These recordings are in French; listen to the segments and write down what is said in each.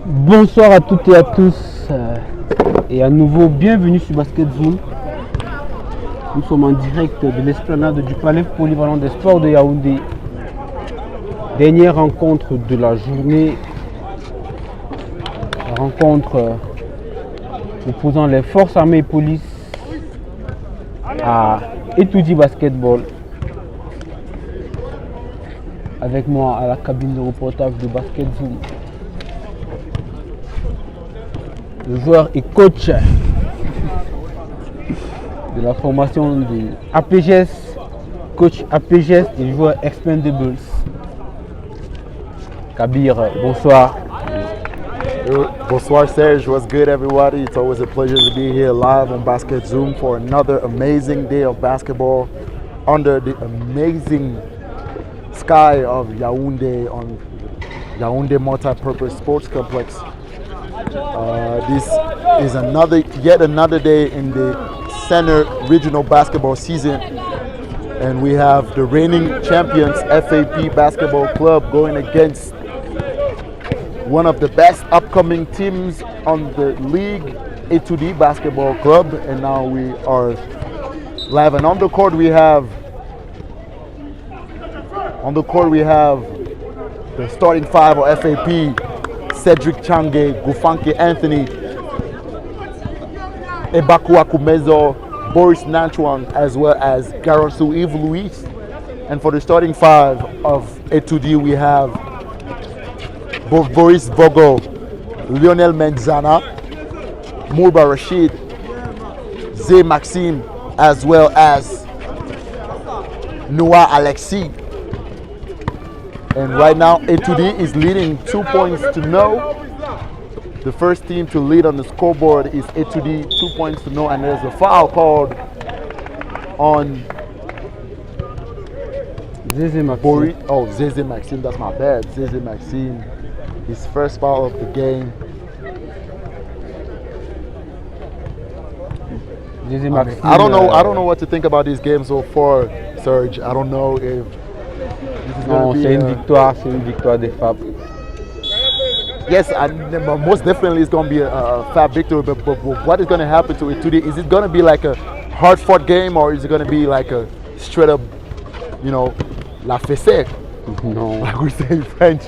Bonsoir à toutes et à tous et à nouveau bienvenue sur Basket Zoom. Nous sommes en direct de l'esplanade du Palais polyvalent des sports de Yaoundé. Dernière rencontre de la journée, la rencontre opposant les forces armées et police à ETOUDI basketball. Avec moi à la cabine de reportage de Basket Zoom, le joueur et coach de la formation de APGS, coach APGS et joueur Expendables. Kabir, bonsoir. Bonsoir Serge, what's good everybody? It's always a pleasure to be here live on Basket Zoom for another amazing day of basketball under the amazing sky of Yaoundé on Yaoundé Multi-Purpose Sports Complex. This is yet another day in the Center Regional Basketball season, and we have the reigning champions FAP Basketball Club going against one of the best upcoming teams on the league, ETOUDI Basketball Club. And now we are live, and on the court we have the starting five of FAP: Cedric Change, Gufanke Anthony, Ebaku Akumezo, Boris Nanchuan, as well as Garansu Yves Louis. And for the starting five of ETOUDI, we have Boris Vogo, Lionel Menzana, Mourba Rashid, Zé Maxime, as well as Noah Alexis. And right now, ETOUDI is leading 2 points to no. The first team to lead on the scoreboard is ETOUDI, 2 points to no, and there's a foul called on Zézé Maxime. Boris. Oh, Zézé Maxime, that's my bad. Zézé Maxime, his first foul of the game. Zézé Maxime. I don't know what to think about this game so far, Serge. I don't know if Non, c'est une victoire des FAP. Yes, most definitely it's going to be a FAP victory, but what is going to happen to it today? Is it going to be like a hard-fought game, or is it going to be like a straight-up, la fessée? Non. Like we say in French.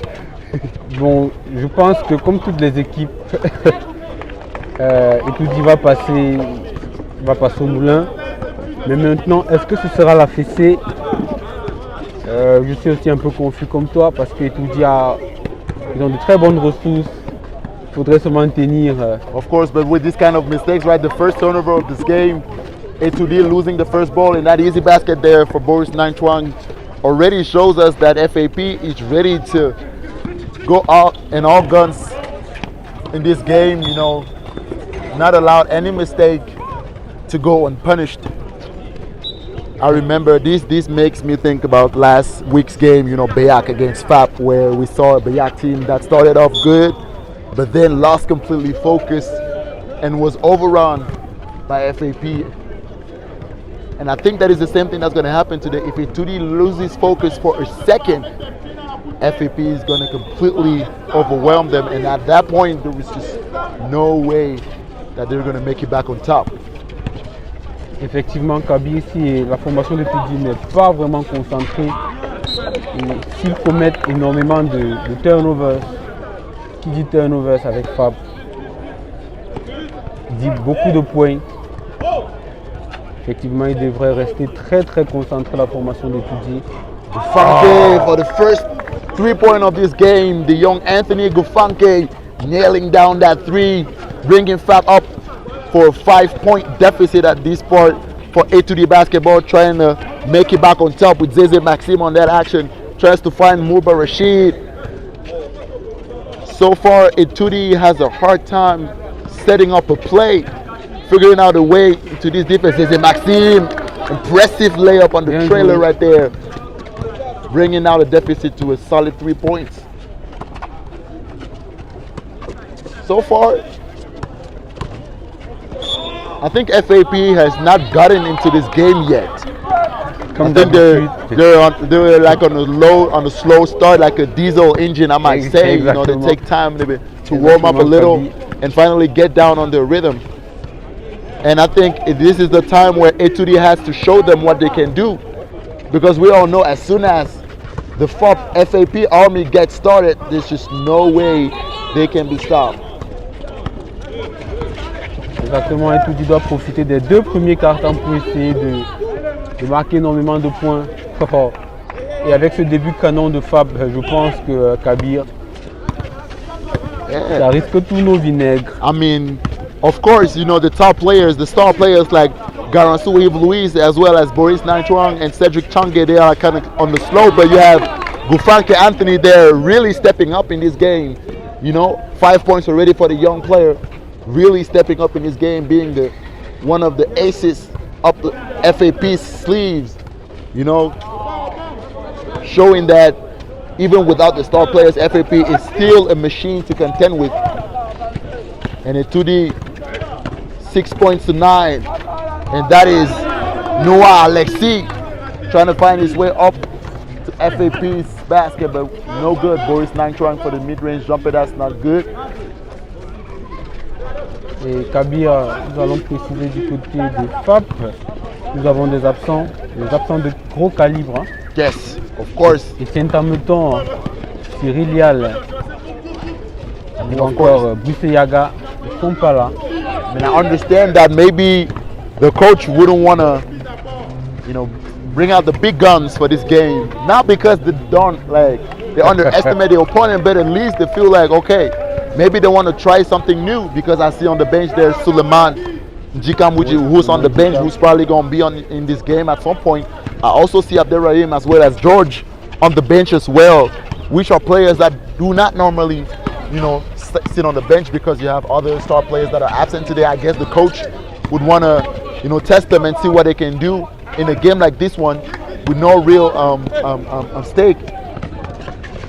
Bon, je pense que comme toutes les équipes, ETOUDI va passer au moulin. Mais maintenant, est-ce que ce sera la fessée? Je suis aussi un peu confus comme toi parce que ETOUDI ils ont de très bonnes ressources. Il faudrait se maintenir. Of course, but with this kind of mistakes, right? The first turnover of this game, ETOUDI losing the first ball, and that easy basket there for Boris Nanchuan already shows us that FAP is ready to go out in all guns in this game. Not allowed any mistake to go unpunished. I remember this makes me think about last week's game, Bayak against FAP, where we saw a Bayak team that started off good, but then lost completely focus and was overrun by FAP. And I think that is the same thing that's going to happen today. If ETOUDI loses focus for a second, FAP is going to completely overwhelm them, and at that point there was just no way that they're going to make it back on top. Effectivement, Kabi ici, la formation de ETOUDI n'est pas vraiment concentrée. S'ils commettent énormément de turnovers, qui dit turnovers avec FAP, dit beaucoup de points. Effectivement, il devrait rester très très concentré la formation de ETOUDI. Gufanke for the first 3-point of this game, the young Anthony Gufanke nailing down that three, bringing FAP up for a 5-point deficit at this point for ETOUDI basketball, trying to make it back on top with Zézé Maxime on that action, tries to find Mourba Rashid. So far, ETOUDI has a hard time setting up a play, figuring out a way into this defense. Zézé Maxime, impressive layup on the trailer right there, bringing out a deficit to a solid 3 points. So far, I think FAP has not gotten into this game yet. I think they're like on a slow start, like a diesel engine, I might say. They take time to to warm up a little and finally get down on their rhythm. And I think this is the time where ETOUDI has to show them what they can do, because we all know as soon as the FAP army gets started, there's just no way they can be stopped. Exactement, ETOUDI doit profiter des 2 premiers cartons pour essayer de marquer énormément de points. Et avec ce début canon de FAP, je pense que Kabir, ça risque tous nos vinaigres. I mean, of course, you know, the top players, the star players like Garansou Yves-Louis, as well as Boris Nanchuang and Cedric Change, they are kind of on the slow, but you have Gufanke Anthony there really stepping up in this game. You know, 5 points already for the young player, really stepping up in this game, being one of the aces up the FAP's sleeves, you know, showing that even without the star players, FAP is still a machine to contend with. And ETOUDI 6 points to 9, and that is Noah Alexis trying to find his way up to FAP's basket, but no good. Boris Nanchuang for the mid-range jumper, that's not good. Et Kabir, nous allons préciser du côté de FAP, nous avons des absents de gros calibre. Hein. Yes, of course. Etienne Tameton, Cyril Lial, ou encore Bruce Yaga, ils ne sont pas là. I mean, I understand that maybe the coach wouldn't want to, you know, bring out the big guns for this game. Not because they underestimate the opponent, but at least they feel like, okay, maybe they want to try something new, because I see on the bench there's Suleiman Njikamuji, who's on the bench, who's probably going to be in this game at some point. I also see Abderrahim as well as George on the bench as well, which are players that do not normally, you know, sit on the bench, because you have other star players that are absent today. I guess the coach would want to, you know, test them and see what they can do in a game like this one with no real stake.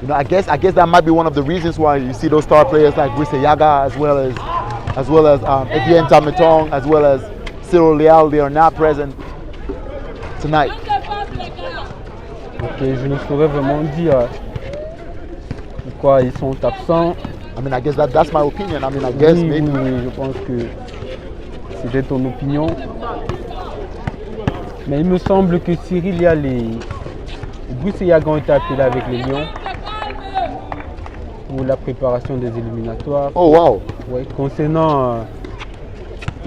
You know, I guess that might be one of the reasons why you see those star players like Brice Yaga as well as Etienne Tametong, as well as Cyril Lial, they are not present tonight. Ok, je ne saurais vraiment dire pourquoi ils sont absents. I mean, I guess that's my opinion. I mean, I guess oui, maybe. Oui, je pense que c'était ton opinion. Mais il me semble que Cyril Lial et Brice Yaga ont été appelés avec les Lions pour la préparation des éliminatoires. Oh wow! Ouais, concernant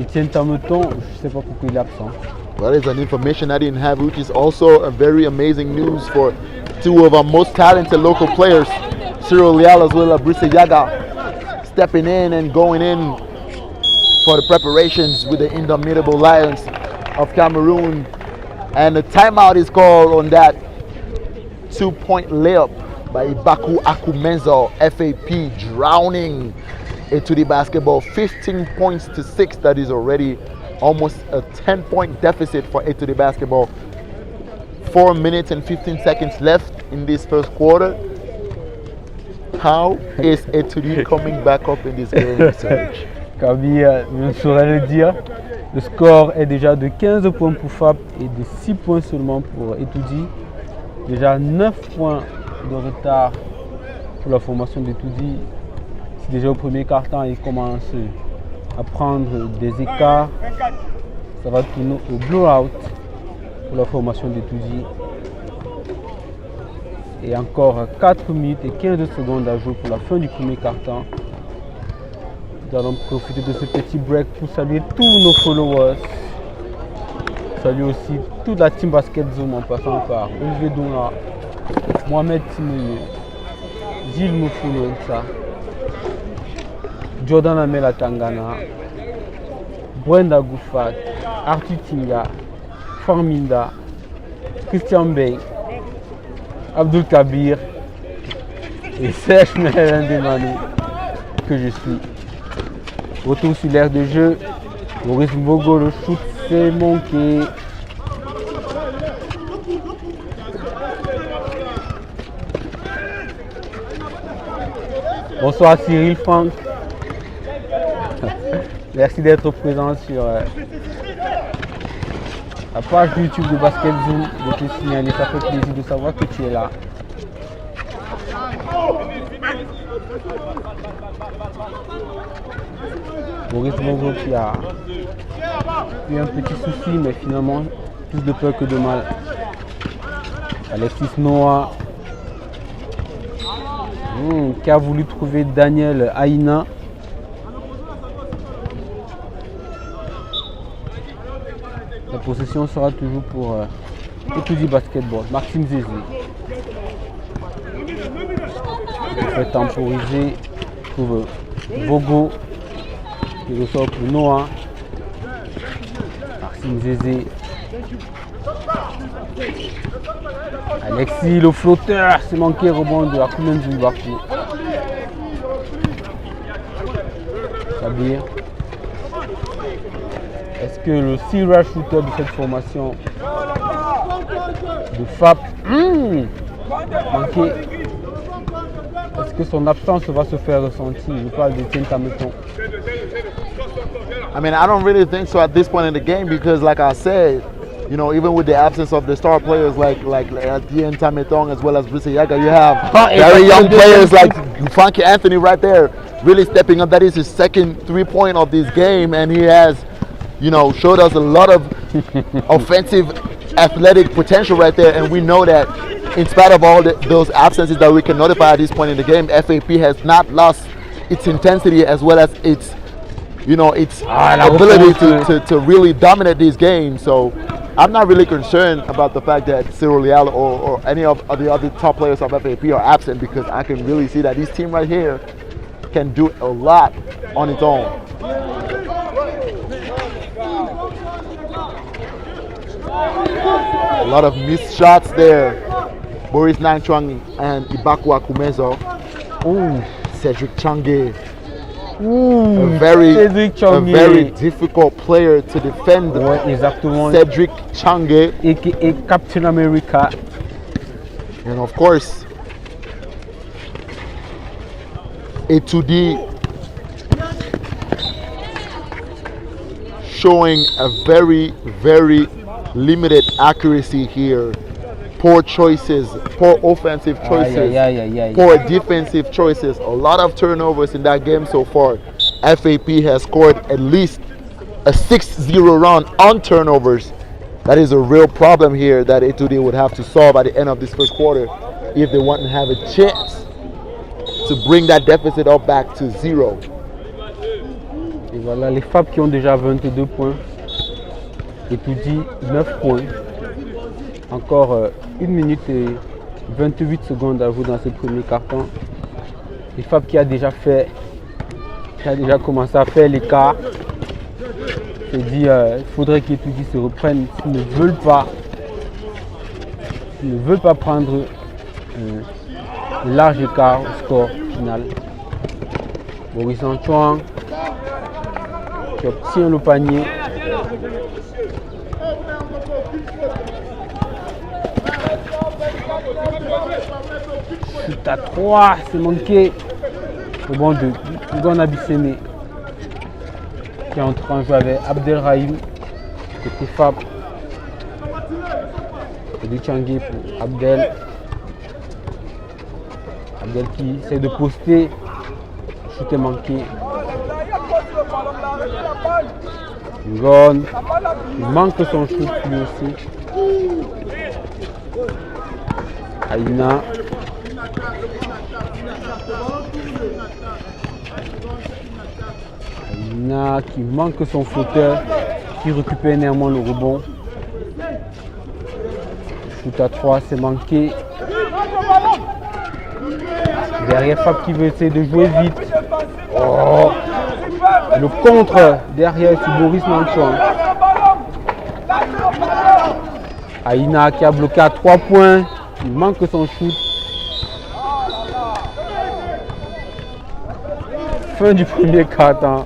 Etienne Tameton, je ne sais pas pourquoi il est absent. Well, that is an information I didn't have, which is also a very amazing news for 2 of our most talented local players, Cyril Lial as well as Brice Yaga, stepping in and going in for the preparations with the indomitable Lions of Cameroon. And the timeout is called on that 2-point layup by Ibaku Akumenzo, FAP, drowning ETOUDI basketball, 15 points to 6. That is already almost a 10-point deficit for ETOUDI basketball. 4 minutes and 15 seconds left in this first quarter. How is ETOUDI coming back up in this game, Serge? Kabir, je ne saurais le dire. Le score est déjà de 15 points pour FAP et de 6 points seulement pour ETOUDI. Déjà 9 points de retard pour la formation d'ETOUDI. C'est déjà au premier quart-temps, il commence à prendre des écarts. Ça va tourner au blowout pour la formation d'ETOUDI. Et encore 4 minutes et 15 secondes à jouer pour la fin du premier quart-temps. Nous allons profiter de ce petit break pour saluer tous nos followers. Saluer aussi toute la team Basket Zoom en passant par Olivier Douna, Mohamed Timoye, Gilles Moufoulouensa, Jordan Amela Tangana, Brenda Goufat, Arthur Tinga, Farminda, Christian Bey, Abdul Kabir et Serge Ndemani que je suis. Retour sur l'aire de jeu. Maurice Bogo, le shoot c'est manqué. Bonsoir Cyril Franck. Merci d'être présent sur la page YouTube de Basket Zoom. De te signaler, ça fait plaisir de savoir que tu es là. Boris Bongo qui a eu un petit souci, mais finalement plus de peur que de mal. Alexis Noah qui a voulu trouver Daniel Aina. La possession sera toujours pour ETOUDI Basketball. Maxime Zézé. Il fait temporiser pour Vogo. Il ressort pour Noah. Maxime Zézé. Alexis le flotteur. C'est manqué rebond de Akumen Zouibakou. Sabir. Est-ce que le serial shooter de cette formation de FAP manqué? Est-ce que son absence va se faire ressentir? Je parle de Tien Tameton. I mean, I don't really think so at this point in the game because, like I said, you know, even with the absence of the star players like Tien Tameton as well as Brice Yaga, you have very young players like Funky Anthony right there really stepping up. That is his second 3-point of this game, and he has, you know, showed us a lot of offensive athletic potential right there, and we know that in spite of all those absences that we can notify at this point in the game, FAP has not lost its intensity as well as its, you know, its ability to really dominate these games. So I'm not really concerned about the fact that Cyril Leal or any of the other top players of FAP are absent, because I can really see that this team right here can do a lot on its own. A lot of missed shots there. Boris Nangchuang and Ibakwa Kumezo. Ooh. Cedric Change. Ooh. A very difficult player to defend. Ouais, exactement. Cedric Change. Et Captain America. And of course, ETOUDI showing a very limited accuracy here. Poor choices, poor offensive choices, poor defensive choices. A lot of turnovers in that game so far. FAP has scored at least a 6-0 run on turnovers. That is a real problem here that ETOUDI would have to solve at the end of this first quarter if they want to have a chance to bring that deficit up back to 0. Et voilà les FAP qui ont déjà 22 points. ETOUDI 9 points. Encore 1 minute et 28 secondes à jouer dans ce premier carton. Les FAP qui a déjà commencé à faire l'écart. C'est dit, il faudrait qu'ETOUDI se reprenne s'ils ne veulent pas prendre un large écart au score final. Boris Nangchuang qui obtient le panier. Shoot à 3, c'est manqué. Au bon de Gon Abissene qui entre en jeu avec Abdelrahim côté FAP. Et du Changué pour Abdel. Abdel qui essaie de poster. Shoot est manqué. Gon, il manque son shoot lui aussi. Aina. Aina qui manque son flotteur, qui récupère néanmoins le rebond. Shoot à 3, c'est manqué. Derrière FAP qui veut essayer de jouer vite. Oh. Le contre derrière c'est Boris Nangchuang. Aina qui a bloqué à 3 points. Il manque son shoot. Fin du premier quart-temps.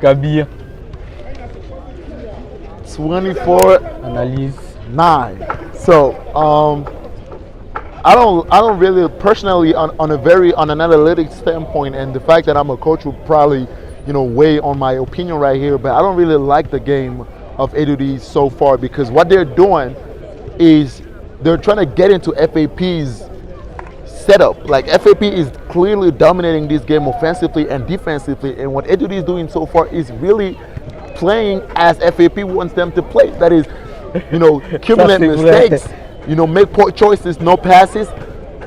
Kabir. 24 Analyse. 9. So I don't really personally on an analytics standpoint, and the fact that I'm a coach will probably, you know, weigh on my opinion right here, but I don't really like the game of ETOUDI so far, because what they're doing is they're trying to get into FAP's setup. Like FAP is clearly dominating this game offensively and defensively, and what ETOUDI is doing so far is really playing as FAP wants them to play. That is, accumulate mistakes, make poor choices, no passes.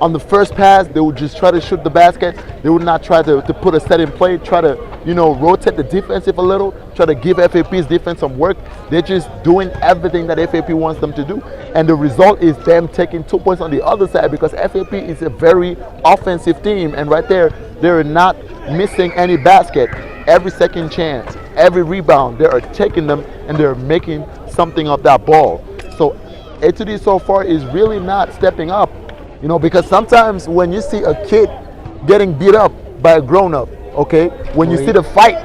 On the first pass, they would just try to shoot the basket. They would not try to put a set in play, try to, rotate the defensive a little, try to give FAP's defense some work. They're just doing everything that FAP wants them to do. And the result is them taking 2 points on the other side, because FAP is a very offensive team. And right there, they're not missing any basket. Every second chance, every rebound, they are taking them and they're making something of that ball. So ETOUDI so far is really not stepping up. Because sometimes when you see a kid getting beat up by a grown-up, okay, when you see the fight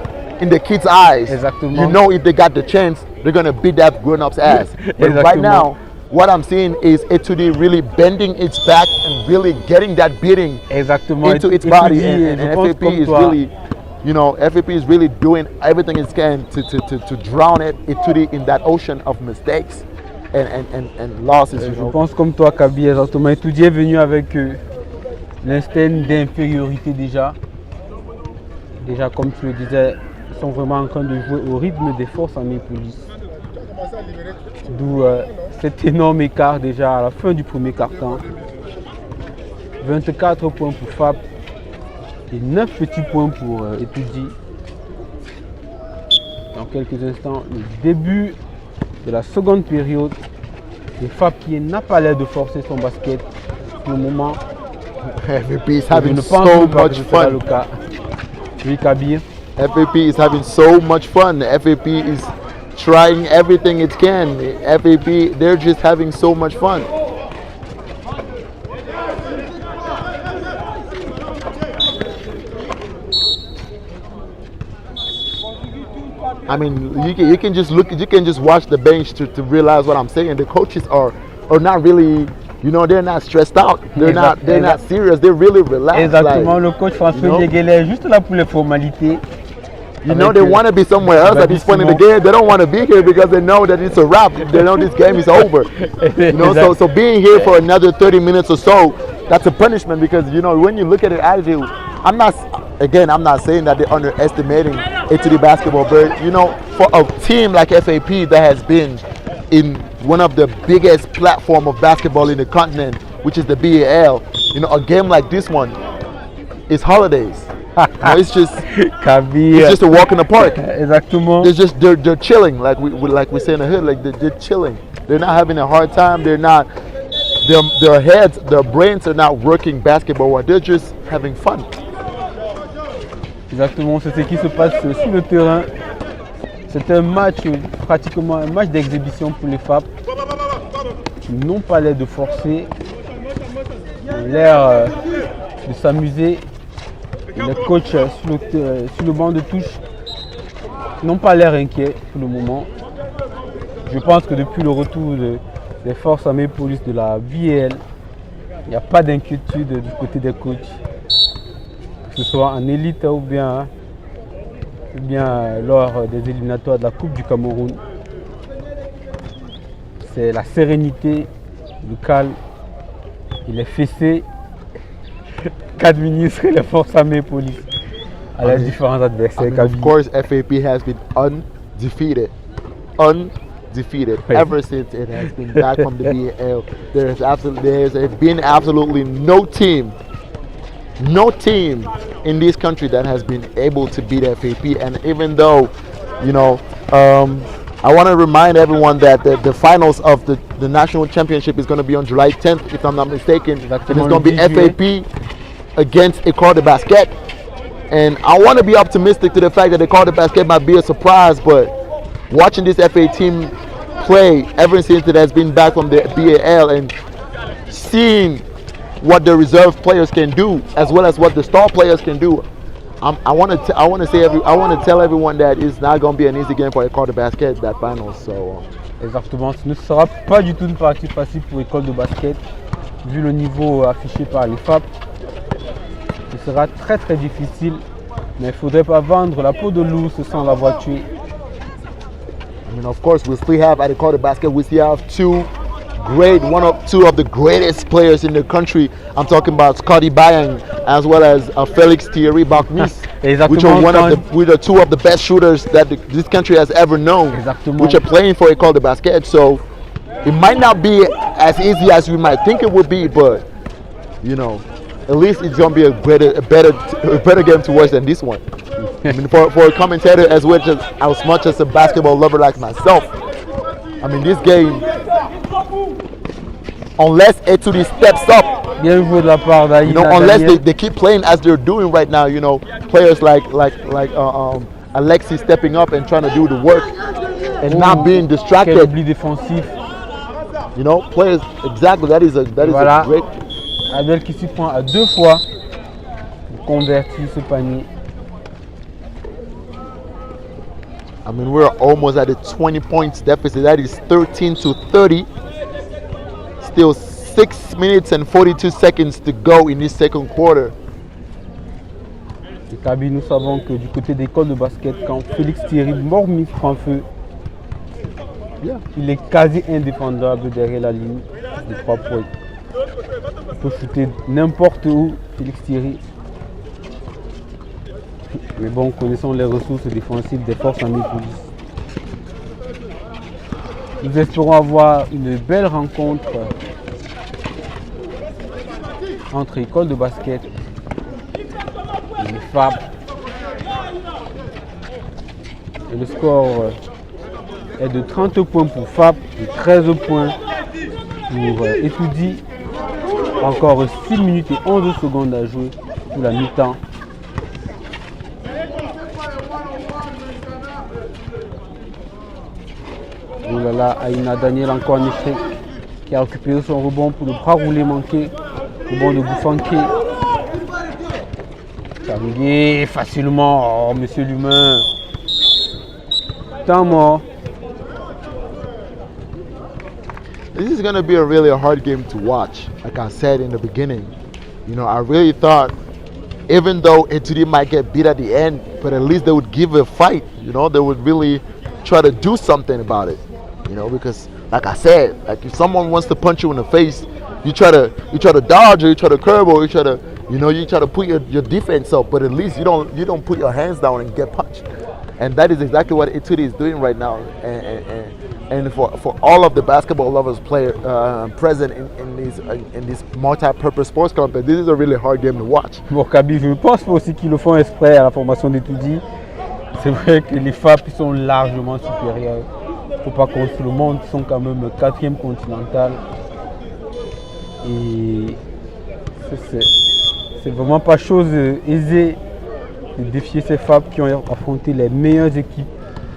in the kid's eyes, if they got the chance, they're going to beat that grown-up's ass. But right now, what I'm seeing is ETOUDI really bending its back and really getting that beating into its body. And FAP is really, FAP is really doing everything it can to drown ETOUDI in that ocean of mistakes. And losses. Je pense comme toi, Kaby, exactement. ETOUDI est venu avec l'instinct d'infériorité déjà. Déjà, comme tu le disais, ils sont vraiment en train de jouer au rythme des forces armées police. D'où cet énorme écart déjà à la fin du premier quart-temps. 24 points pour FAP et 9 petits points pour ETOUDI. Dans quelques instants, le début de la seconde période, le FAP qui n'a pas l'air de forcer son basket pour le moment. FAP is having so much fun. Oui, Kabir. FAP is having so much fun. FAP is trying everything it can. FAP, they're just having so much fun. I mean, you can just watch the bench to realize what I'm saying. The coaches are not really, they're not stressed out. They're not serious. They're really relaxed. Exactement. Le coach François Diegele est juste là pour les formalités. They want to be somewhere else at this point in the game. They don't want to be here because they know that it's a wrap. They know this game is over. So being here for another 30 minutes or so, that's a punishment, because when you look at the attitude, I'm not saying that they're underestimating ETOUDI basketball, but for a team like FAP that has been in one of the biggest platform of basketball in the continent, which is the BAL, a game like this one is holidays. It's just a walk in the park. Exactement. They're chilling, like we say in the hood, like they're chilling. They're not having a hard time. They're not. Their heads, their brains are not working basketball. They're just having fun. Exactement, c'est ce qui se passe sur le terrain. C'est un match, pratiquement un match d'exhibition pour les FAP. Ils n'ont pas l'air de forcer, ils ont l'air de s'amuser. Les coachs sur le banc de touche n'ont pas l'air inquiets pour le moment. Je pense que depuis le retour des forces armées police de la BAL, il n'y a pas d'inquiétude du côté des coachs. Que ce soit en élite ou bien lors des éliminatoires de la Coupe du Cameroun. C'est la sérénité, le calme et les fessées qu'administrent les forces armées police à leurs différents adversaires. Of course, FAP has been undefeated ever since it has been back from the BAL. There has been absolutely no team in this country that has been able to beat FAP. And even though, I want to remind everyone that the finals of the national championship is going to be on July 10th, if I'm not mistaken. And it's going to be FAP against ETOUDI Basket. And I want to be optimistic to the fact that ETOUDI Basket might be a surprise, but watching this FA team play ever since it has been back from the BAL and seeing what the reserve players can do as well as what the star players can do, I want to tell everyone that it's not going to be an easy game for ETOUDI Basket that finals. So exactement, ce ne sera pas du tout une partie facile pour ETOUDI Basket vu le niveau affiché par les FAP. Ce sera très très difficile, mais il ne faudrait pas vendre la peau de l'ours sans l'avoir tué. I mean, of course, we still have at ETOUDI Basket, we still have two two of the greatest players in the country. I'm talking about Scotty Bayang as well as Felix Thierry Bakmis, which are two of the best shooters that this country has ever known, which are playing for École de Basket. So it might not be as easy as we might think it would be, but you know, at least it's gonna be a better game to watch than this one. I mean, for a commentator as much as a basketball lover like myself, I mean, this game, unless ETOUDI steps up, unless they keep playing as they're doing right now, you know, players like Alexis stepping up and trying to do the work and not being distracted. You know, players, exactly, that is a great. Abel qui s'y prend à 2 fois pour convertir ce panier. I mean, we're almost at a 20 points deficit. That is 13-30. Still 6 minutes and 42 seconds to go in this second quarter. Et Kaby, nous savons que du côté d'école de basket, quand Félix Thierry Mormis prend feu, il est quasi indéfendable derrière la ligne de 3 points. Il peut shooter n'importe où, Félix Thierry. Mais bon, connaissons les ressources défensives des forces armées police. Nous espérons avoir une belle rencontre entre écoles de basket et les FAP. Et le score est de 30 points pour FAP et 13 points pour ETOUDI. Encore 6 minutes et 11 secondes à jouer pour la mi-temps. Oh là là, Aïna Daniel encore en échec qui a récupéré son rebond pour le bras roulé manqué. Rebond de Bouffanké. Terminé facilement. Oh, monsieur l'humain. Temps mort. This is going to be a really hard game to watch. Like I said in the beginning, you know, I really thought, even though ETOUDI might get beat at the end, but at least they would give a fight. You know, they would really try to do something about it. You know, because like I said, like if someone wants to punch you in the face, you try to dodge, or you try to curb, or you try to put your defense up. But at least you don't put your hands down and get punched. And that is exactly what ETOUDI is doing right now. And for all of the basketball lovers present in this multi-purpose sports complex, this is a really hard game to watch. Bon, Kaby, je pense aussi qu'ils le font exprès à la formation d'ETOUDI. C'est vrai que les FAP sont largement supérieurs. Il ne faut pas qu'on se le montre, ils sont quand même 4e continental. Et c'est vraiment pas chose aisée de défier ces FAP qui ont affronté les meilleures équipes.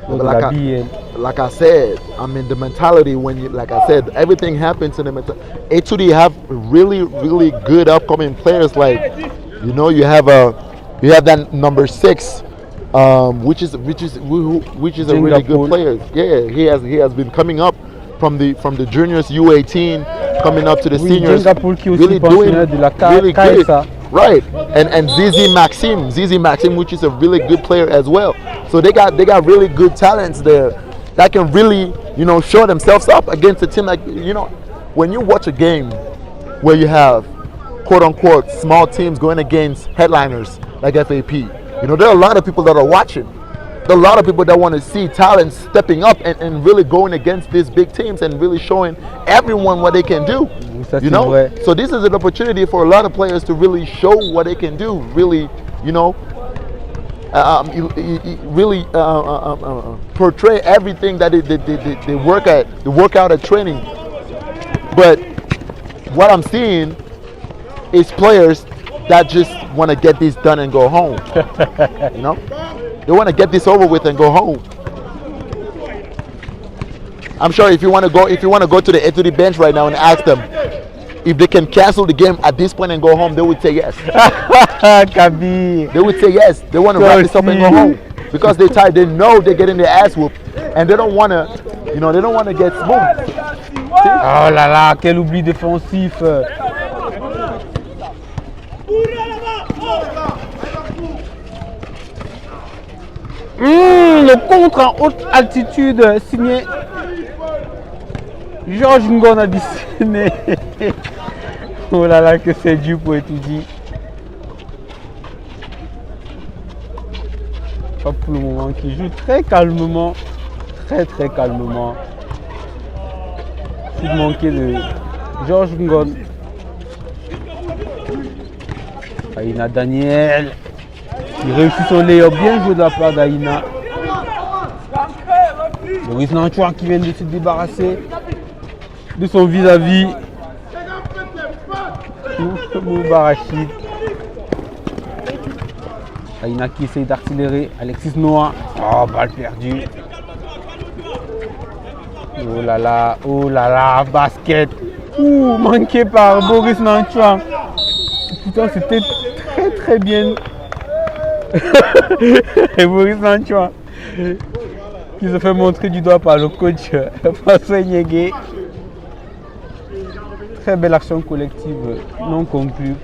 Like I said, I mean, the mentality like I said, everything happens in the mentality. ETOUDI have really, really good upcoming players. Like, you know, you have that number 6, which is a really good player. Yeah, he has been coming up from the juniors U18, coming up to the seniors, really doing really good. Right, and Zizi Maxime, which is a really good player as well. So they got really good talents there that can really, you know, show themselves up against a team like, you know, when you watch a game where you have quote unquote small teams going against headliners like FAP, you know, there are a lot of people that are watching. There are a lot of people that want to see talent stepping up and really going against these big teams and really showing everyone what they can do. You know, so this is an opportunity for a lot of players to really show what they can do. Really, you know, really portray everything that they work out at training. But what I'm seeing is players that just want to get this done and go home. You know, they want to get this over with and go home. I'm sure if you want to go to the ETOUDI bench right now and ask them if they can cancel the game at this point and go home, they would say yes. Kaby. They would say yes. They want to wrap this up and go home because they're tired. They know they're getting their ass whooped, and they don't want to, you know, they don't want to get smoked. Oh là là, quel oubli défensif. Le contre en haute altitude signé Georges Ngon additionné. Oh là là, que c'est dur pour étudier. Pas pour le moment, qui joue très calmement. Très calmement. Coup de manqué de Georges Ngon. Aïna Daniel. Il réussit son layup, bien joué de la part d'Aïna. Boris Nanchouan qui vient de se débarrasser de son vis-à-vis. Moubarachid. Aïna qui essaye d'accélérer. Alexis Noah. Oh, balle perdue. Oh là là, basket. Ouh, manqué par Boris Nanchouan. Putain, c'était très bien. Et Boris Nanchouan qui se fait montrer du doigt par le coach François Niégué. Très belle action collective non conclue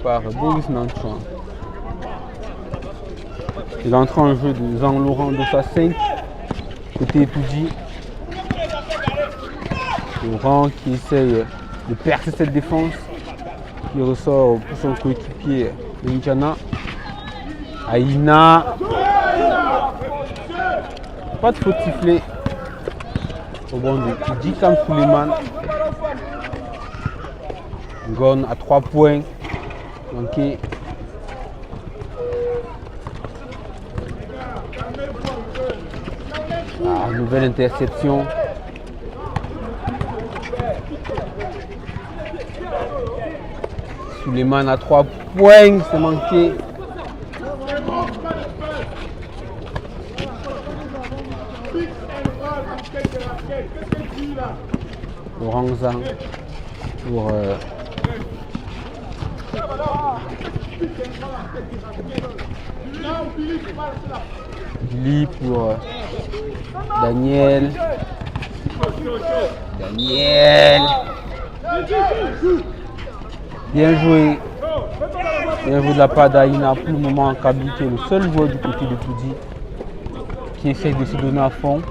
par Boris Nanchouan. Il entre en jeu de Jean-Laurent Dossa 5 côté Etoudi. Laurent qui essaye de percer cette défense, qui ressort pour son coéquipier Indiana. Aïna. Pas de faute sifflée au bon de Dikam Suleiman. Gon à 3 points. Manqué. Ah, nouvelle interception. Suleiman à 3 points, c'est manqué. Laurent Zang pour Billy pour Daniel. Bien joué. Bien joué de la part d'Aïna. Pour le moment, Kaby qui est le seul joueur du côté d'Etoudi qui essaie de se donner à fond.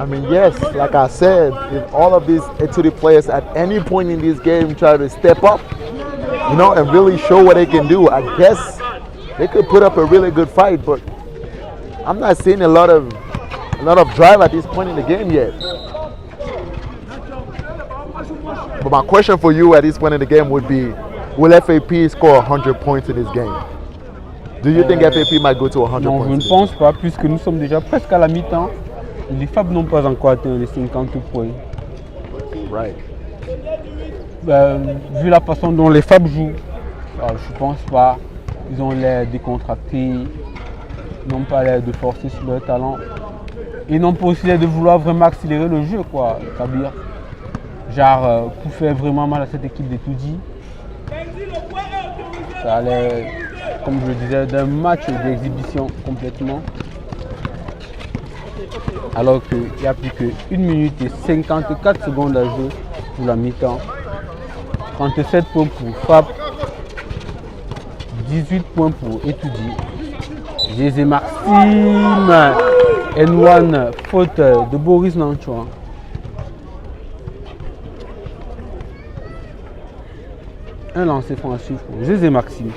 I mean, yes, like I said, if all of these Etoudi players at any point in this game try to step up, you know, and really show what they can do, I guess they could put up a really good fight, but I'm not seeing a lot of drive at this point in the game yet. But my question for you at this point in the game would be, will FAP score 100 points in this game? Do you think FAP might go to 100 non, points? je ne pense pas, puisque nous sommes déjà presque à la mi-temps. Les FAP n'ont pas encore atteint les 50 points. Right. Vu la façon dont les FAP jouent, je ne pense pas. Ils ont l'air décontractés, ils n'ont pas l'air de forcer sur leur talent. Ils n'ont pas aussi l'air de vouloir vraiment accélérer le jeu, quoi, Kabir. Genre, pour faire vraiment mal à cette équipe d'Etoudi. Ça a l'air, comme je le disais, d'un match d'exhibition complètement. Alors qu'il n'y a plus que 1 minute et 54 secondes à jouer pour la mi-temps. 37 points pour FAP, 18 points pour Etoudi. Jésé Maxime, N1, faute de Boris Nanchouan. Un lancer franc à suivre pour Jésé Maxime.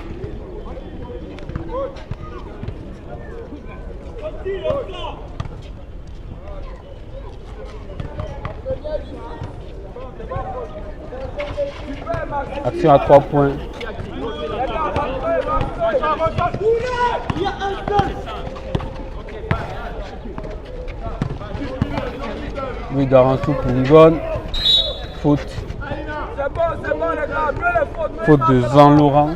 Action à 3 points. Oui, Garansou pour Ngon. Faute. Faute de Jean-Laurent.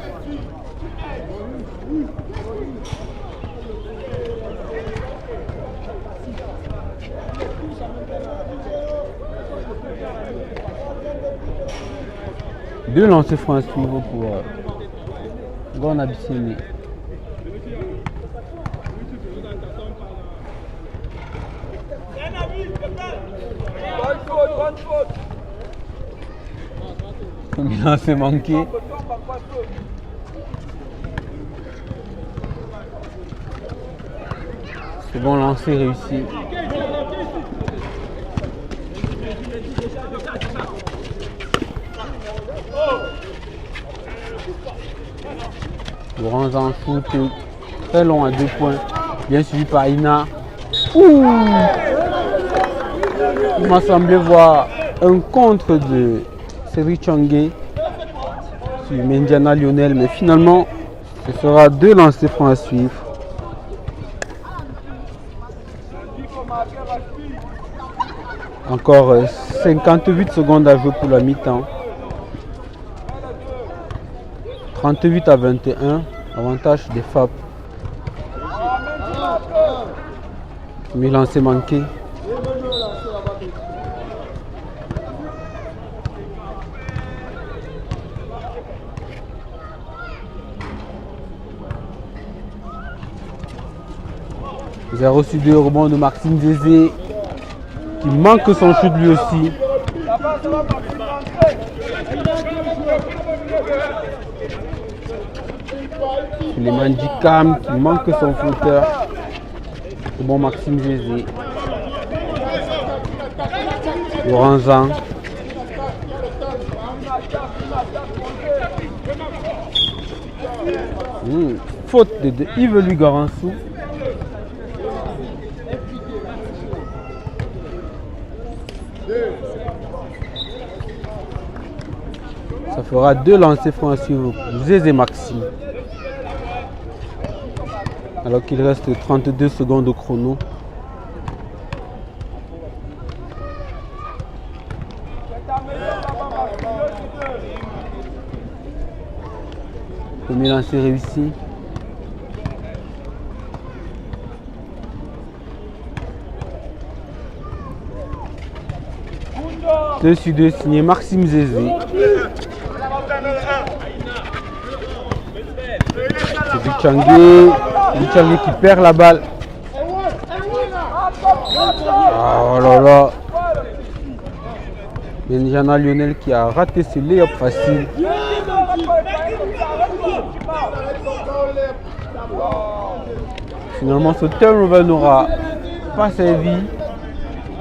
Deux lancers francs à suivre pour Gon Abissini. Premier lancer manqué. Second lancer réussi. Laurent en shoot très long à 2 points. Bien suivi par Ina. Ouh! Il m'a semblé voir un contre de Cédric Changué sur Mendiana Lionel, mais finalement, ce sera 2 lancers francs à suivre. Encore 58 secondes à jouer pour la mi-temps. 38 à 21, avantage des FAP. Mais lancé manqué. Vous avez reçu 2 rebonds de Maxime Zézé qui manque son shoot lui aussi. Les Mandicam qui manque son flotteur. Bon Maxime Zézé. Laurent Zan. Faute de Yves Louis Garansou. Ça fera 2 lancers francs sur Zézé Maxime. Alors qu'il reste 32 secondes au chrono. Premier lancer réussi. Deux sur 2 signé Maxime Zézé. C'est Bichangé qui perd la balle. Oh là là. Benjana Lionel qui a raté ce lay-up facile. Finalement, ce turnover n'aura pas servi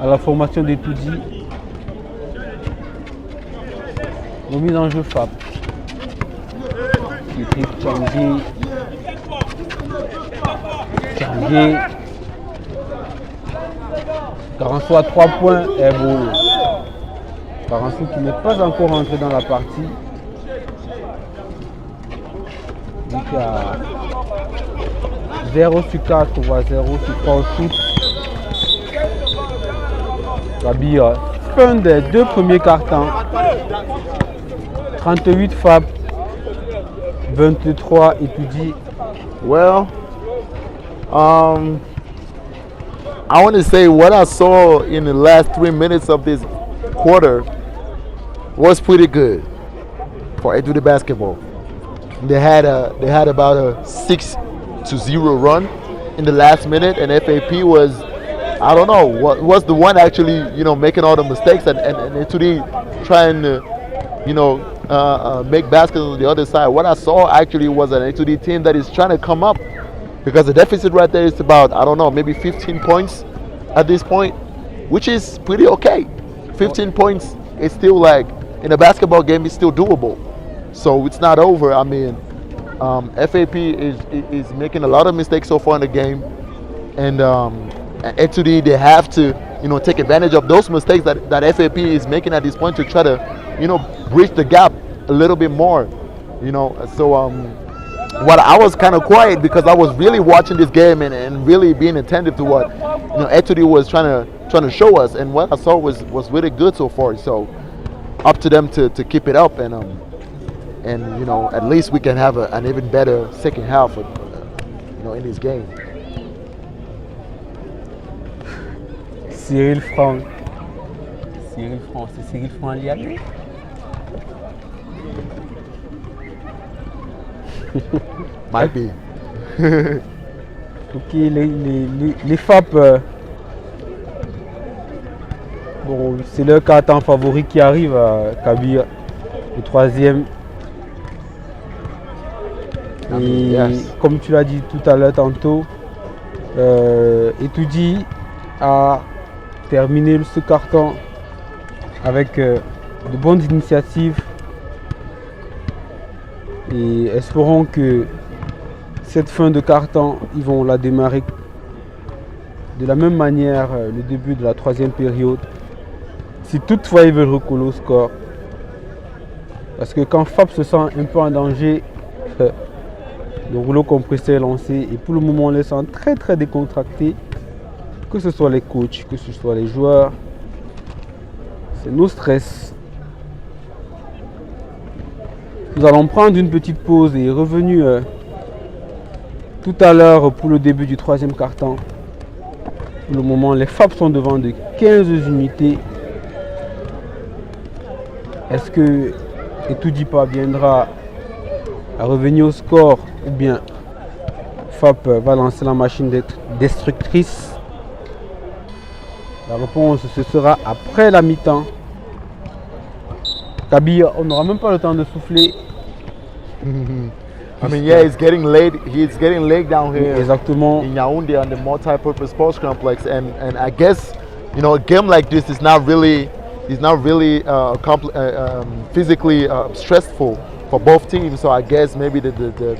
à la formation d'ETOUDI. Remise en jeu FAP. Changué. Garansou à 3 points est beau. Garansou qui n'est pas encore entré dans la partie. Donc il y a 0 sur 4, on voit 0 sur 3 au shoot. Gabi, fin des 2 premiers quarts-temps. 38 FAP, 23 ETOUDI. Well, I want to say what I saw in the last 3 minutes of this quarter was pretty good for ETOUDI basketball. They had about a 6-0 run in the last minute, and FAP was, I don't know, was the one actually, making all the mistakes and ETOUDI trying to, make baskets on the other side. What I saw actually was an ETOUDI team that is trying to come up, because the deficit right there is about, I don't know, maybe 15 points at this point, which is pretty okay. 15 points is still, like, in a basketball game, it's still doable. So it's not over. I mean, FAP is making a lot of mistakes so far in the game, and ETOUDI, they have to, take advantage of those mistakes that FAP is making at this point to try to, bridge the gap a little bit more. So what I was kind of quiet because I was really watching this game and really being attentive to what ETOUDI was trying to show us, and what I saw was really good so far. So up to them to keep it up, and at least we can have an even better second half in this game. Cyril Franck, c'est Cyril Franck Liac. Might be. Ok, les FAP, bon, c'est leur carton favori qui arrive à Kabir, le 3e. Et yes, comme tu l'as dit tout à l'heure tantôt, ETOUDI a terminé ce carton avec de bonnes initiatives et espérons que cette fin de quart-temps, ils vont la démarrer de la même manière le début de la troisième période. Si toutefois ils veulent recoller au score. Parce que quand FAP se sent un peu en danger, le rouleau compresseur est lancé et pour le moment on les sent très décontractés. Que ce soit les coachs, que ce soit les joueurs. C'est nos stress. Nous allons prendre une petite pause et revenus tout à l'heure pour le début du troisième quart-temps. Pour le moment, les FAP sont devant de 15 unités. Est-ce que ETOUDI parviendra à revenir au score ou bien FAP va lancer la machine destructrice? La réponse, ce sera après la mi-temps. Kabir, on n'aura même pas le temps de souffler. I mean, yeah, it's getting late. It's getting late down here Exactement. in Yaoundé on the multi-purpose sports complex, and I guess, you know, a game like this is not really physically stressful for both teams. So I guess maybe the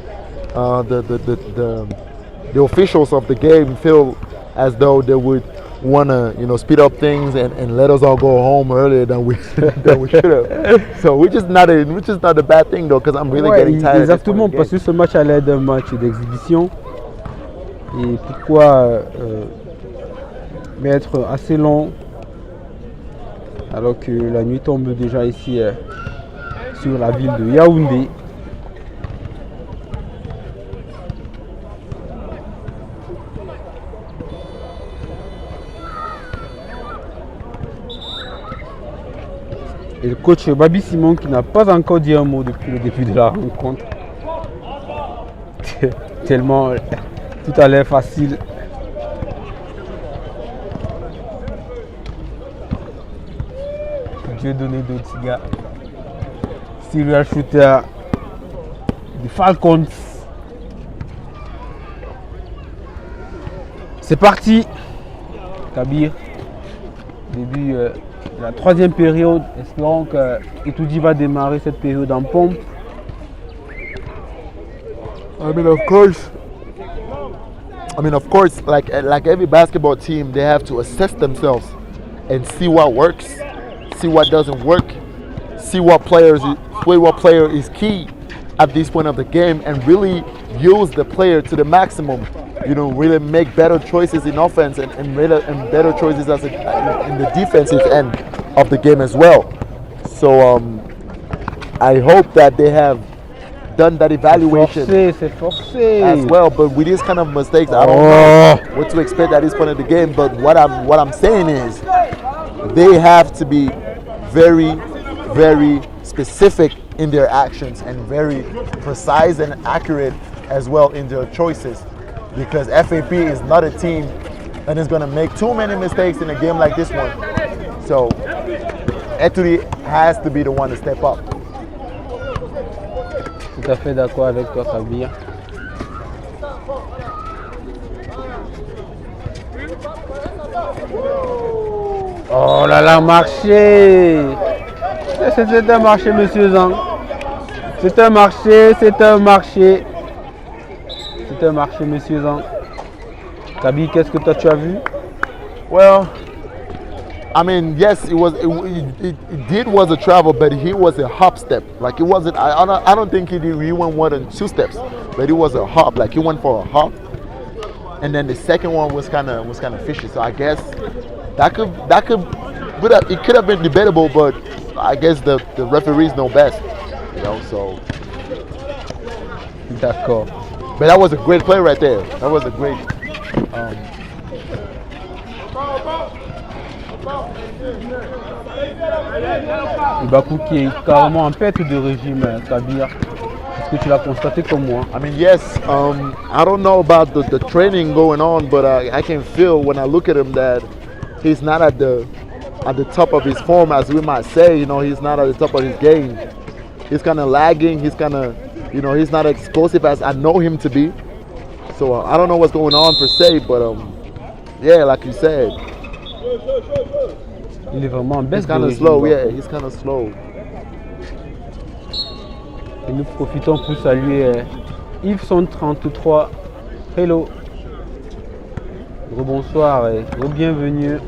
officials of the game feel as though they would want to, you know, speed up things and let us all go home earlier than we should have. So which is not a bad thing though, because I'm really getting tired. Exactement, parce que ce match allait être un match d'exhibition. Et pourquoi mettre assez long alors que la nuit tombe déjà ici sur la ville de Yaoundé. Et le coach Babi Simon qui n'a pas encore dit un mot depuis le début de la rencontre. Tellement tout a l'air facile. Dieu donné d'Otiga. Serial shooter des Falcons. C'est parti. Kabir. Début de la troisième période. Espérons que ETOUDI va démarrer cette période en pompe. I mean, of course, like every basketball team, they have to assess themselves and see what works, see what doesn't work, see what player is key at this point of the game, and really use the player to the maximum. You know, really make better choices in offense and better choices in the defensive end of the game as well. So I hope that they have done that evaluation as well. But with these kind of mistakes, I don't know what to expect at this point of the game. But what I'm saying is they have to be very specific in their actions and very precise and accurate as well in their choices, because FAP is not a team that is going to make too many mistakes in a game like this one. So ETOUDI has to be the one to step up. Tout à fait d'accord avec toi, Kabir. Oh là là, marché! C'est un marché, monsieur Zang. C'est un marché, c'est un marché. C'est un marché, monsieur Zang. Kabir, qu'est-ce que toi tu as vu? Well, I mean, yes, it was a travel, but he was a hop step. Like it wasn't. I don't think he went more than 2 steps, but it was a hop. Like he went for a hop, and then the second one was kind of fishy. So I guess that could, but it could have been debatable. But I guess the referees know best, you know. So d'accord. But that was a great play right there. That was a great. Ibakou qui est carrément en perte de régime, Kabir. Est-ce que tu l'as constaté comme moi? I mean, yes. I don't know about the training going on, but I can feel when I look at him that he's not at the top of his form, as we might say. You know, he's not at the top of his game. He's kind of lagging. He's kind of, you know, he's not explosive as I know him to be. So I don't know what's going on per se, but yeah, like you said. Il est vraiment en baisse He's de kind of régime, slow. Bakou. Yeah, he's kind of slow. Et nous profitons pour saluer Yves 133. Hello. Rebonsoir et bienvenue.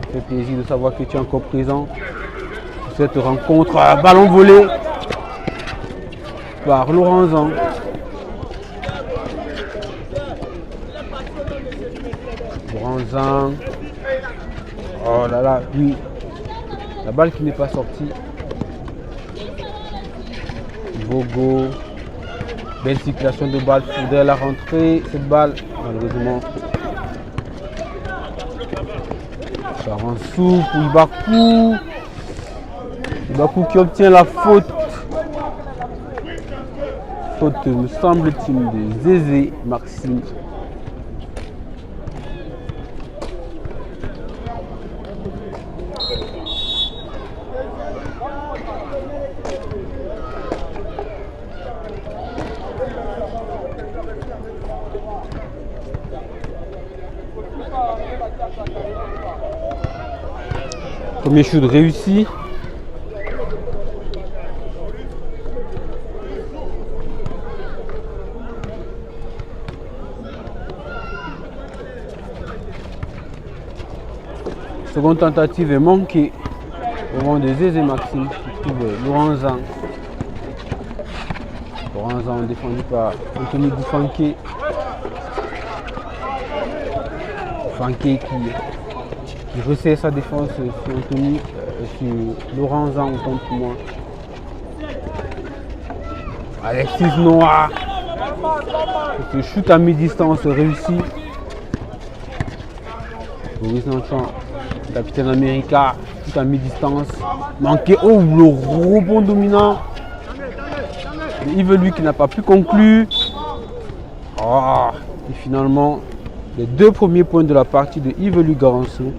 Ça fait plaisir de savoir que tu es encore présent pour cette rencontre. Ballon volé par Laurenzan. Laurenzan. Oh là là, oui. La balle qui n'est pas sortie. Bogo. Belle circulation de balle. Faudrait la rentrée. Cette balle, malheureusement. Ça rend sous pour Ibakou. Ibakou qui obtient la faute. Faute, me semble-t-il, de Zézé Maxime. Premier shoot réussi. Seconde tentative est manquée au moment de Zézé Maxime qui trouve Laurenzan. Laurenzan défendu par Anthony Goufanké. Goufanké qui resserre sa défense sur Anthony, sur Laurenzan autant pour moi. Alexis Noah. Ce shoot à mi-distance réussi. Boris Nanchon, capitaine America, shoot à mi-distance. Manqué. Oh, le rebond dominant. Yves lui qui n'a pas pu conclure. Oh, et finalement, les deux premiers points de la partie de Yves Louis Garançon,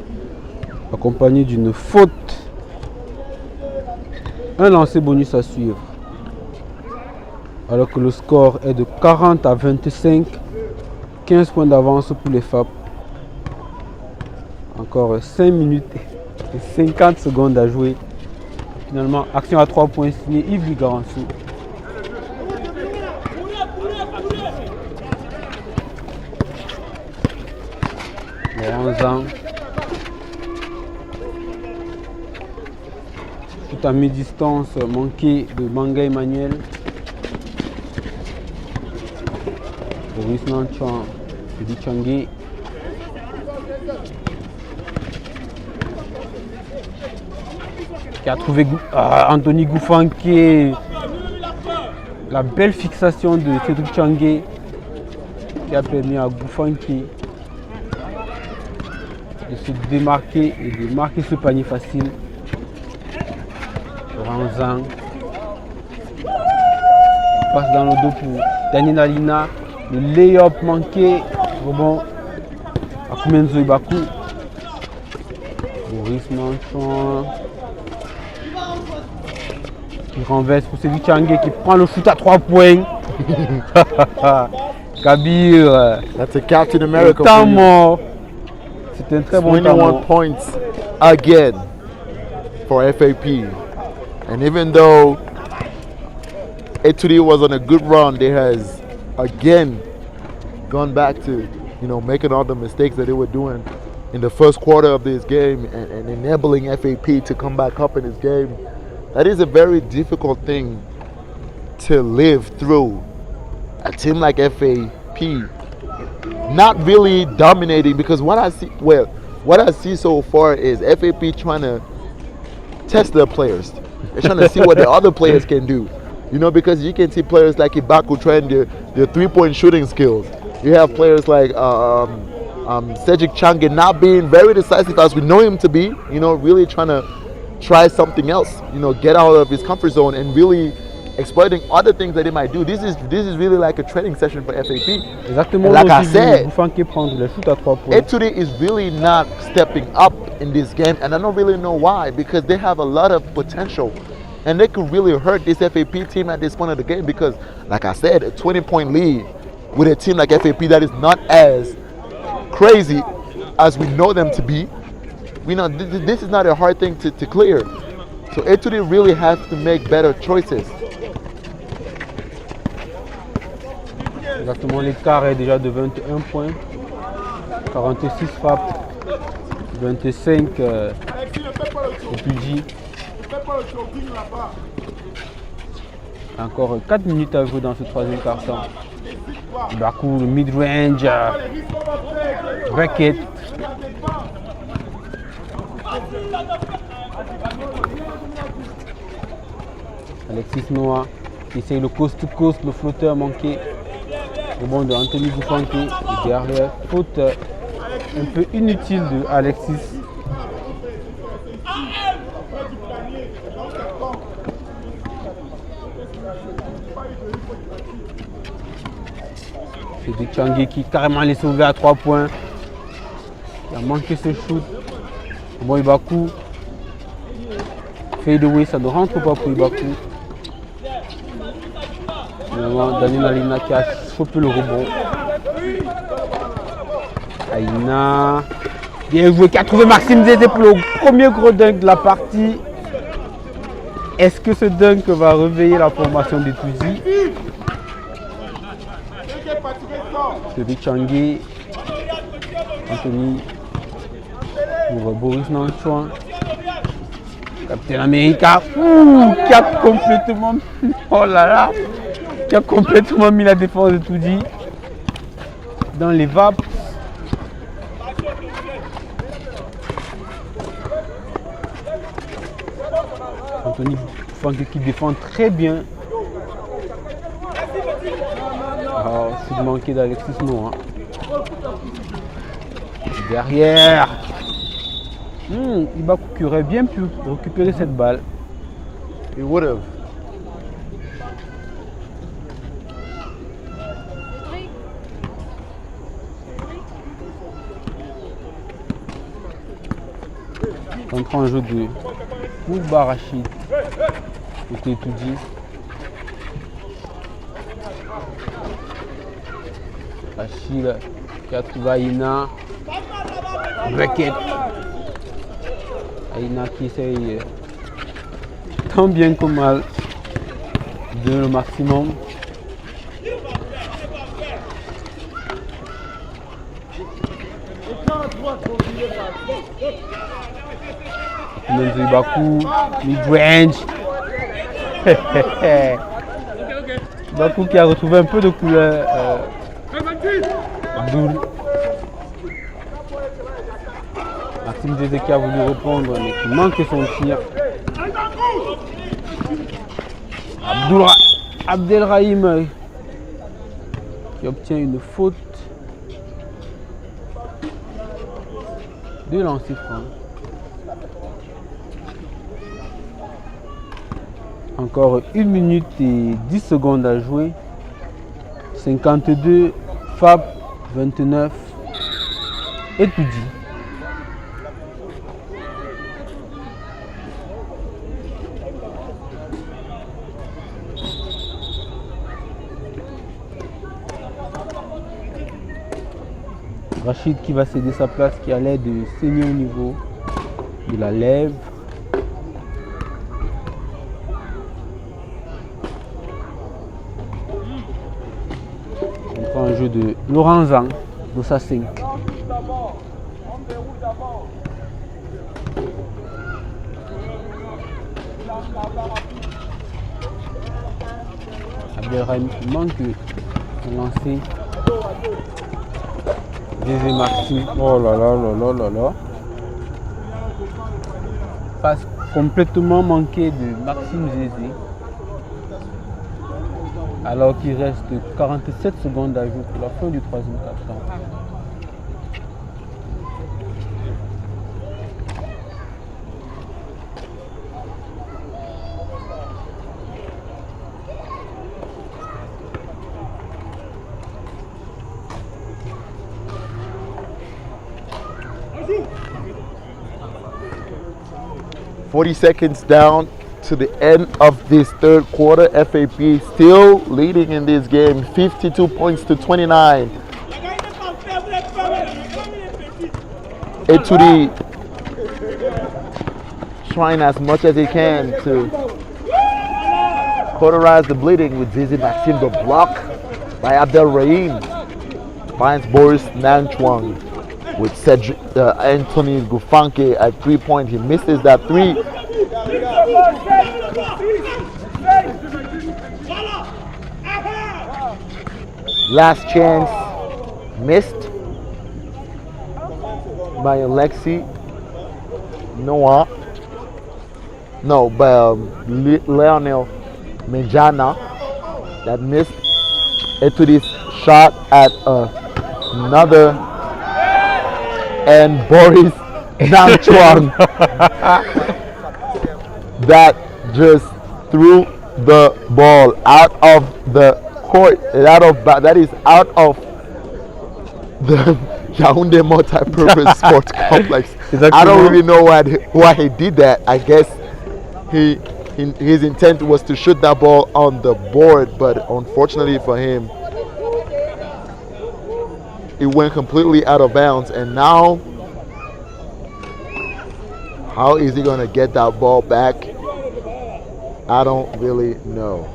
accompagné d'une faute. Un lancer bonus à suivre. Alors que le score est de 40 à 25. 15 points d'avance pour les FAP. Encore 5 minutes et 50 secondes à jouer. Finalement, action à 3 points signée Yves Louis Garançon. Laurenzan. Tout à mi-distance manqué de Manga Emmanuel. Boris Nanchon, Fidi Changé. Qui a trouvé Anthony Goufanké. La belle fixation de Cédric Changé qui a permis à Goufanké de se démarquer et de marquer ce panier facile. Laurenzan passe dans le dos pour Daniel Alina. Le lay-up manqué. Rebond à Koumenzo Ibakou. Boris Nanchon qui renverse pour celui Changé qui prend le shoot à 3 points. Kabir. That's a Captain America. Temps mort. C'est un très bon temps 21 mort. points again for FAP. And even though ETOUDI was on a good run, they has again gone back to, making all the mistakes that they were doing in the first quarter of this game and enabling FAP to come back up in this game. That is a very difficult thing to live through. A team like FAP not really dominating, because what I see so far is FAP trying to test their players. They're trying to see what the other players can do. Because you can see players like Ibaku trying their three-point shooting skills. You have players like Cedric Changé not being very decisive as we know him to be. Really trying to try something else. Get out of his comfort zone and really exploiting other things that he might do. This is really like a training session for FAP. Exactement. Like I said, ETOUDI is really not stepping up in this game, and I don't really know why, because they have a lot of potential. And they could really hurt this FAP team at this point of the game, because, like I said, a 20-point lead with a team like FAP that is not as crazy as we know them to be. We know this is not a hard thing to clear. So ETOUDI really has to make better choices. Exactement, l'écart est déjà de 21 points. 46 FAP, 25 ETOUDI. Encore 4 minutes à jouer dans ce troisième quart-temps. Bakou, le mid-range, bracket. Alexis Noah qui essaye le coast-to-coast, le flotteur manqué. Le bon de Anthony Bouffante. Et derrière, faute un peu inutile de Alexis. C'est des Tchangé qui carrément laissé ouvert à 3 points. Il a manqué ce shoot. Bon, Ibakou. Fade away, ça ne rentre pas pour Ibakou. Finalement, Daniel Alina qui a chopé le rebond. Aina. Bien joué, qui a trouvé Maxime Zézé pour le premier gros dunk de la partie. Est-ce que ce dunk va réveiller la formation d'ETOUDI? Celui Tchangé. Anthony pour Boris Nanchouan. Captain America. Qui a complètement. Oh là là. Qui a complètement mis la défense d'ETOUDI dans les vapes. Anthony qui défend très bien. Oh, c'est manqué d'Alexis Noah. Derrière. Ibakou qui aurait bien pu récupérer cette balle. He would have. Contre un jeu de Mouba Rachid. C'était ETOUDI. Rachid qui a trouvé Aina. Bracket. Aina qui essaye tant bien que mal de le maximum. Menzo Ibakou, mid-range. Ibakou qui a retrouvé un peu de couleur. Abdoul. Maxime Zézé qui a voulu répondre mais qui manque son tir. Abdelrahim qui obtient une faute de lancer franc. Encore 1 minute et 10 secondes à jouer. 52 FAP, 29 ETOUDI. Rachid qui va céder sa place, qui a l'air de saigner au niveau de la lèvre. On prend un jeu de Laurent Zang, Dossa 5. Abdelrahim qui manque de lancer. Zézé Maxime, oh là là là là là là. Passe complètement manqué de Maxime Zézé. Alors qu'il reste 47 secondes à jouer pour la fin du troisième quart-temps. .40 seconds down to the end of this third quarter. FAP still leading in this game, 52 points to 29. ETOUDI trying as much as he can to cauterize the bleeding with Zizi Maxime. The block by Abdel Rahim finds Boris Nanchuang with Anthony Gufanke at 3-point. He misses that three. Last chance missed by Alexi Noah. No, by Leonel Menjana that missed ETOUDI's shot at another, and Boris Nanchuang that just threw the ball out of the court, that is out of the Yaoundé multi-purpose sports complex. I don't really know why he did that. I guess his intent was to shoot that ball on the board, but unfortunately for him, it went completely out of bounds. And now, how is he going to get that ball back? I don't really know.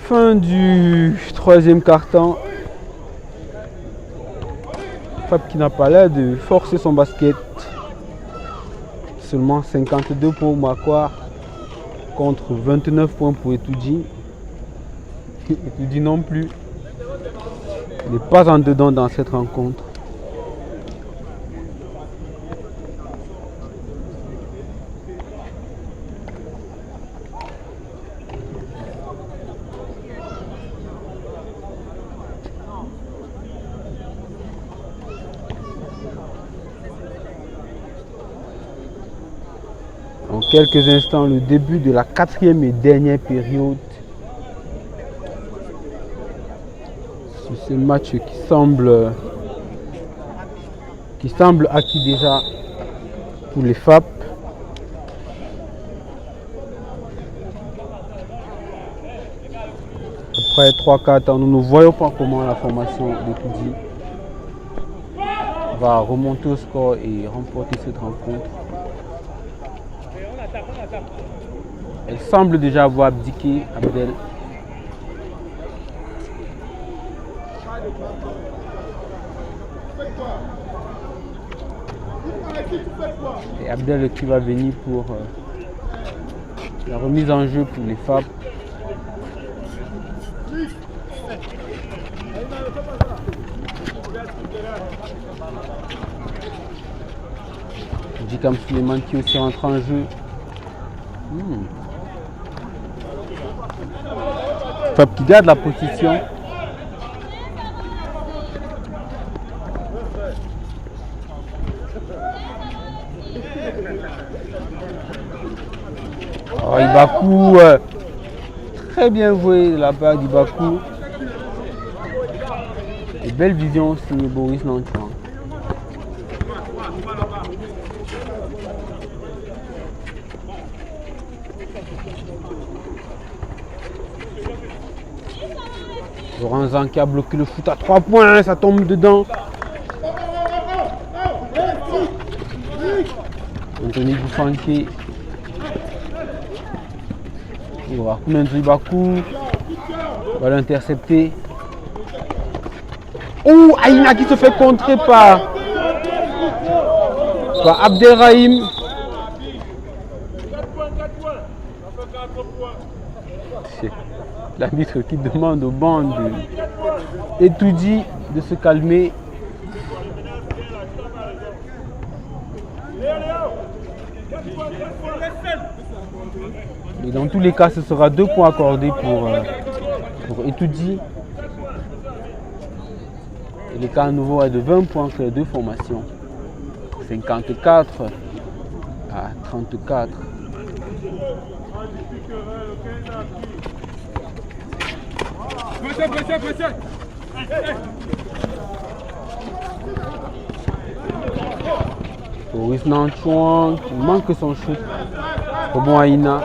Fin du troisième quart-temps. FAP qui n'a pas l'air de forcer son basket. Seulement 52 points pour Makwa contre 29 points pour ETOUDI. ETOUDI non plus n'est pas en dedans dans cette rencontre. En quelques instants, le début de la quatrième et dernière période. Sur ce match qui semble acquis déjà pour les FAP. Après 3-4 ans, nous ne voyons pas comment la formation d'ETOUDI va remonter au score et remporter cette rencontre. Elle semble déjà avoir abdiqué, Abdel. Et Abdel qui va venir pour la remise en jeu pour les FAP. Djikam Suleiman qui aussi rentre en jeu. FAP qui garde la position. Oh, Ibakou, très bien joué de la part d'Ibakou. Et belle vision signée Boris Nanchuang. Lorenzen qui a bloqué le foot à 3 points, ça tombe dedans. Anthony Gufanke. Ibakou va l'intercepter. Oh, Aïna qui se fait contrer par Abdelrahim. C'est l'arbitre qui demande au banc de ETOUDI de se calmer. Et dans tous les cas, ce sera 2 points accordés pour ETOUDI. Et l'écart à nouveau est de 20 points entre les deux formations. 54 à 34. Boris Nanchuang qui manque son shoot. Rebond Aïna.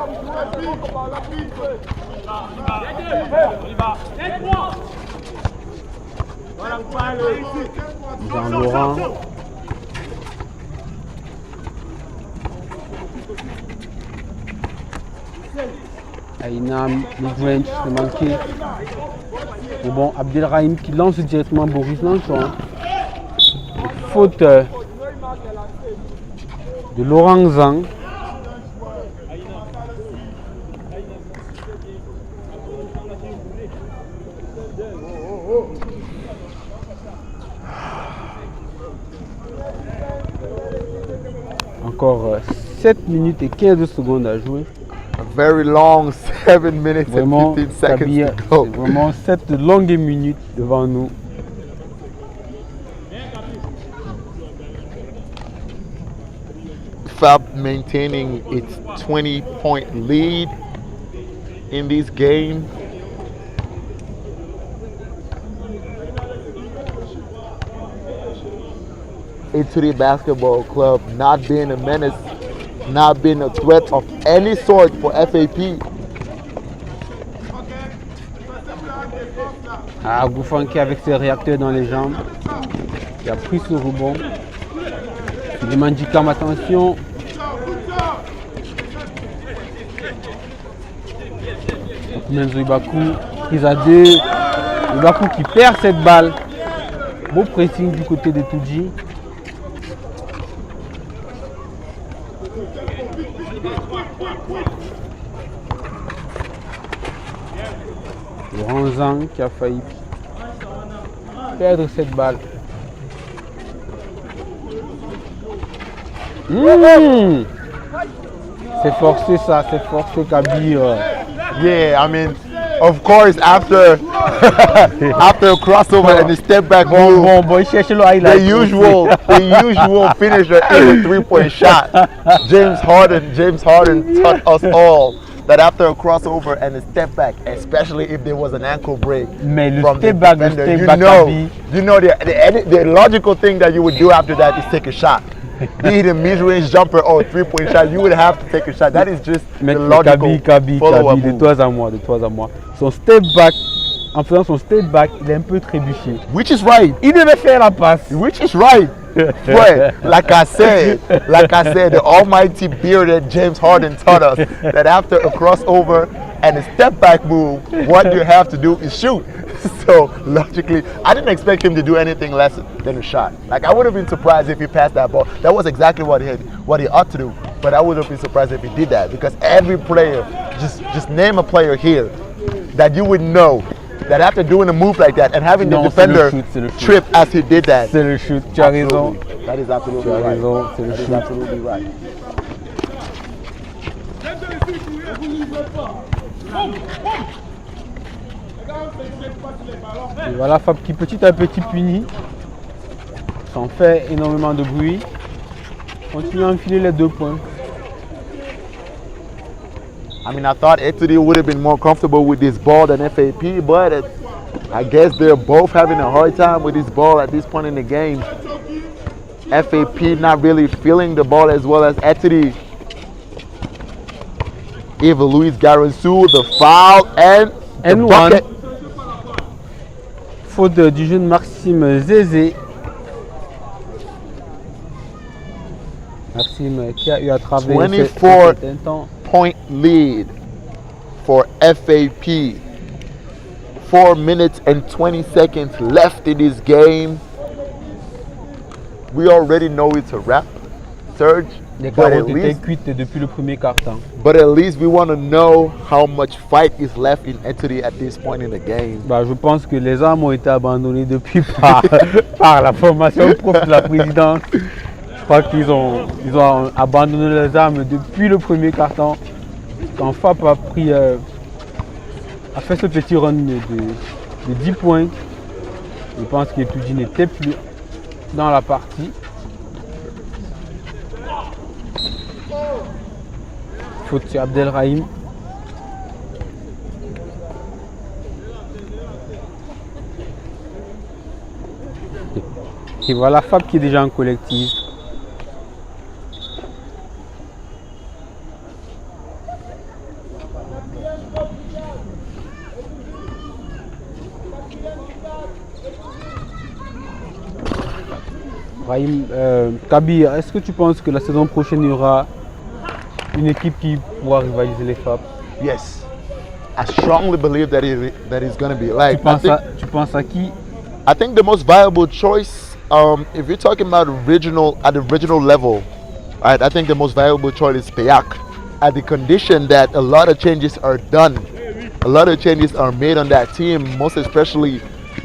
Jean-Laurent. Aïna, midrange, c'est manqué. Bon, Abdelrahim qui lance directement Boris Lanchon. Faute de Laurent Zhang. Encore 7 minutes et 15 secondes à jouer. A very long 7 minutes Vraiment, and 15 seconds Kaby, to go. c'est vraiment 7 longues minutes devant nous. FAP maintaining its 20-point lead in this game. ETOUDI Basketball Club not being a menace, not being a threat of any sort for FAP. Ah, Goufanki avec ses réacteurs dans les jambes. Il a pris ce rebond. Il demande du calme, attention. Menzo Ibaku, prise à 2. Ibaku qui perd cette balle. Beau pressing du côté d'ETOUDI. Laurent Zhang qui a failli perdre cette balle. C'est forcé ça, c'est forcé Kaby. Yeah, I mean, of course, after after a crossover and a step back move, Bon, il cherche le highlight. the usual finisher is a 3-point shot. James Harden taught us all that after a crossover and a step back, especially if there was an ankle break Mais le from the step back, defender, Kaby. you know the logical thing that you would do after that is take a shot. Be it a mid-range jumper or a 3-point shot, you would have to take a shot. That is just the logical follow-up de move. toi à moi. Son step back, en faisant son step back, il est un peu trébuché. Which is right. Il devait faire la passe. Which is right. But like I said, the almighty bearded James Harden taught us that after a crossover and a step back move, what you have to do is shoot. So logically, I didn't expect him to do anything less than a shot. Like I would have been surprised if he passed that ball. That was exactly what he ought to do. But I would have been surprised if he did that, because every player, just name a player here that you would know that after doing a move like that and having the defender trip as he did that. C'est le shoot, tu as raison. That is absolutely right. C'est le That is shoot. absolutely right. Et voilà FAP qui petit à petit punit. Ça en fait énormément de bruit. Continue à enfiler les 2 points. I mean, I thought ETOUDI would have been more comfortable with this ball than FAP, but I guess they're both having a hard time with this ball at this point in the game. FAP not really feeling the ball as well as ETOUDI. Eva Louise Garansou, the foul and the bucket. Faute du jeune Maxime Zézé. Maxime qui a eu à travailler 24-point lead for FAP. 4 minutes and 20 seconds left in this game. We already know it's a wrap, Serge. Les carottes étaient cuites depuis le premier quart-temps. But at least we want to know how much fight is left in ETOUDI at this point in the game. Bah, je pense que les armes ont été abandonnées depuis par la formation prof de la présidence. Je crois qu'ils ont abandonné les armes depuis le premier quart-temps. Quand FAP a fait ce petit run de 10 points, je pense qu'ETOUDI n'était plus dans la partie. Faute sur Abdelrahim. Et voilà FAP qui est déjà en collective. Brahim, Kabir, est-ce que tu penses que la saison prochaine, il y aura une équipe qui pourra rivaliser les FAP? Yes, I strongly believe that it's going to be. Like, Tu penses à qui? I think the most viable choice, if you're talking about at the regional level, right, I think the most viable choice is Payak. At the condition that a lot of changes are done, a lot of changes are made on that team, most especially,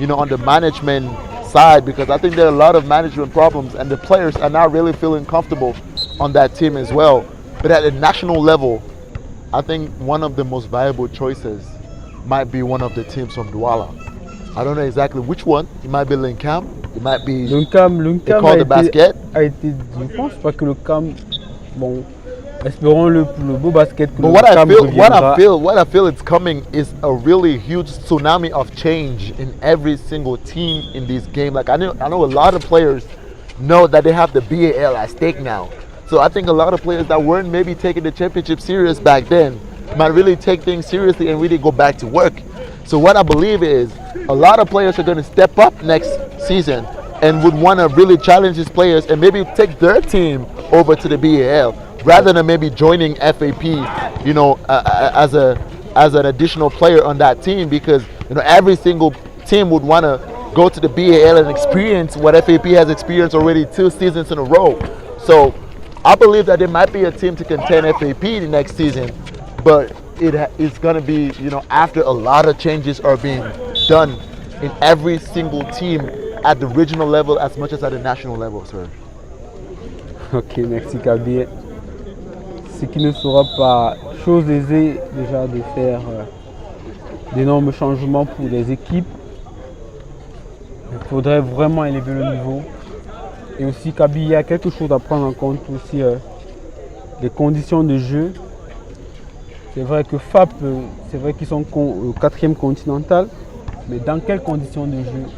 on the management side, because I think there are a lot of management problems and the players are not really feeling comfortable on that team as well. But at the national level, I think one of the most viable choices might be one of the teams from Douala. I don't know exactly which one. It might be Lincam. It might be Lincam call the basket. Je pense pas que le CAM, bon, espérons le beau basket que but le what CAM reviendra. what I feel is coming is a really huge tsunami of change in every single team in this game. Like I know a lot of players know that they have the BAL at stake now. So I think a lot of players that weren't maybe taking the championship serious back then might really take things seriously and really go back to work. So what I believe is a lot of players are going to step up next season and would want to really challenge these players and maybe take their team over to the BAL rather than maybe joining FAP, as an additional player on that team, because every single team would want to go to the BAL and experience what FAP has experienced already 2 seasons in a row. So I believe that there might be a team to contend FAP the next season, but it's going to be, after a lot of changes are being done in every single team at the regional level as much as at the national level, sir. Ok, merci Kabir. Ce qui ne sera pas chose aisée déjà de faire d'énormes changements pour les équipes. Il faudrait vraiment élever le niveau. Et aussi Kabir, il y a quelque chose à prendre en compte aussi, les conditions de jeu. C'est vrai que FAP, c'est vrai qu'ils sont au 4e continental, mais dans quelles conditions de jeu?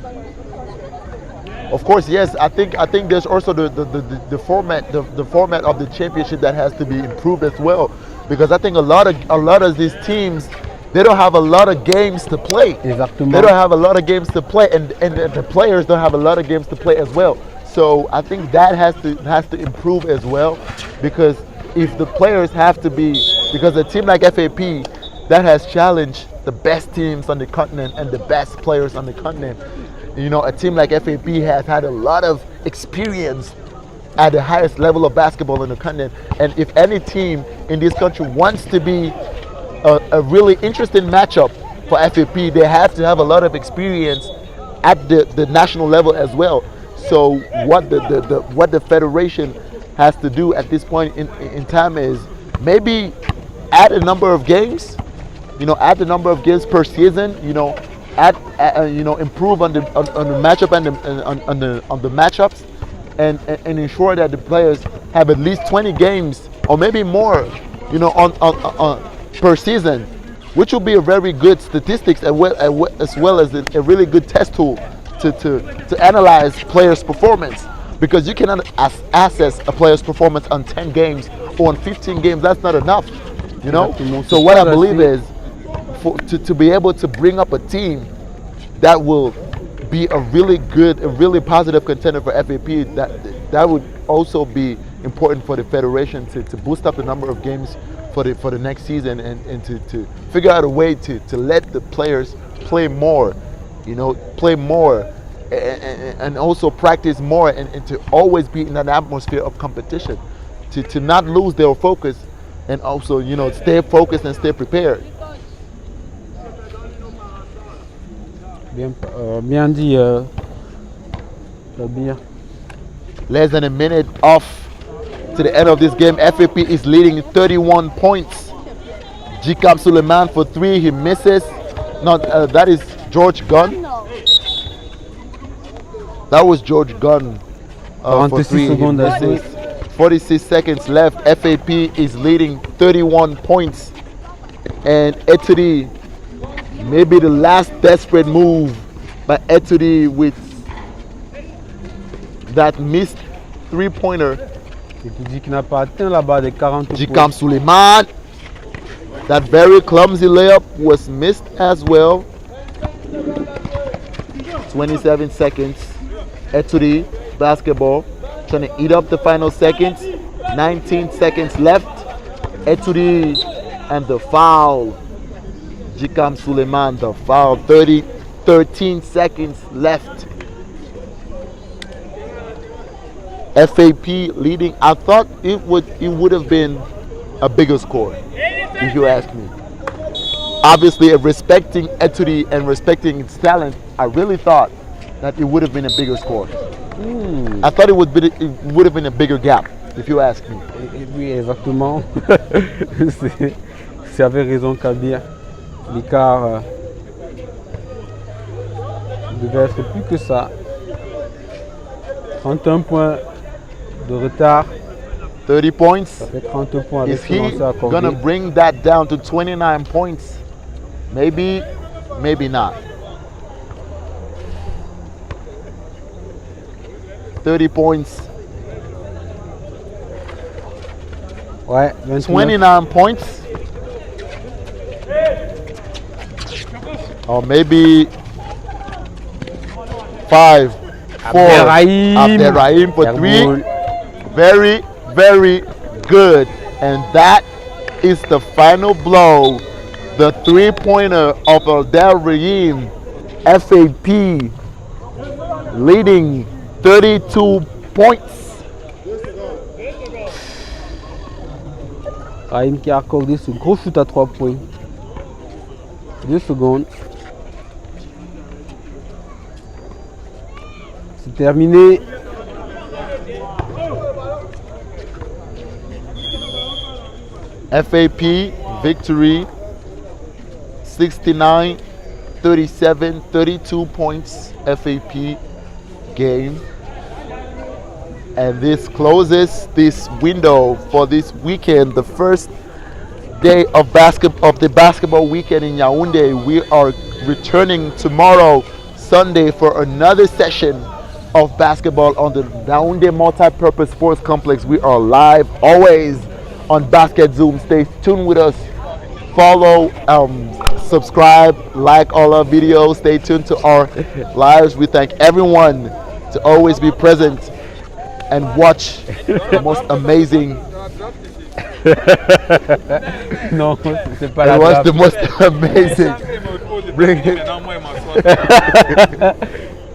Of course, yes. I think there's also the format of the championship that has to be improved as well, because I think a lot of these teams, they don't have a lot of games to play. Exactement. They don't have a lot of games to play, and the players don't have a lot of games to play as well. So I think that has to improve as well, because if the players have to be, because a team like FAP that has challenged the best teams on the continent and the best players on the continent, a team like FAP has had a lot of experience at the highest level of basketball in the continent. And if any team in this country wants to be a really interesting matchup for FAP, they have to have a lot of experience at the national level as well. So what the federation has to do at this point in time is maybe add a number of games, add the number of games per season, improve on the matchup and on the matchups, and ensure that the players have at least 20 games or maybe more, on per season, which will be a very good statistics as well as a really good test tool to analyze players' performance, because you cannot assess a player's performance on 10 games or on 15 games. That's not enough, So what I believe is to be able to bring up a team that will be a really positive contender for FAP, that would also be important for the federation to boost up the number of games for the next season, and to figure out a way to let the players play more, and also practice more, and to always be in an atmosphere of competition, to not lose their focus, and also stay focused and stay prepared. Bien dit, Kabir. Less than a minute off to the end of this game. FAP is leading 31 points. Jikam Suleiman for 3, he misses. That is George Gunn. That was George Gunn for 3. He misses. 46 seconds left. FAP is leading 31 points. And ETOUDI, maybe the last desperate move by ETOUDI with that missed 3-pointer. ETOUDI qui n'a pas atteint la barre des 40 points. Jikam Suleiman. That very clumsy layup was missed as well. 27 seconds. ETOUDI basketball. trying to eat up the final seconds. 19 seconds left. ETOUDI and the foul. Jikam Suleiman, the foul. 13 seconds left. FAP leading. I thought it would have been a bigger score, if you ask me. Obviously, respecting ETOUDI and respecting its talent, I really thought that it would have been a bigger score. I thought it would have been a bigger gap, if you ask me. Oui, exactement. C'est avec raison, Kabir. L'écart devait être plus que ça. 31 points de retard. 30 points. Ça fait 30 points avec Is ce he lancer accordé. gonna bring that down to 29 points? Maybe, maybe not. 30 points. Ouais, 29. 29 points. Or maybe 5, 4. Abderrahim for 3. Very, very good. And that is the final blow. The 3-pointer of Abderrahim. FAP leading 32 points. Rahim qui a accordé ce gros shoot à 3 points. 2 secondes. C'est terminé. FAP victory 69, 37, 32 points FAP game. And this closes this window for this weekend, the first day of the basketball weekend in Yaoundé. We are returning tomorrow, Sunday, for another session of basketball on the Yaoundé Multi-Purpose Sports Complex. We are live always on Basket Zoom. Stay tuned with us. Follow, subscribe, like all our videos. Stay tuned to our lives. We thank everyone to always be present and watch the most amazing. Non, c'est pas la It was table. the most amazing. Bring it.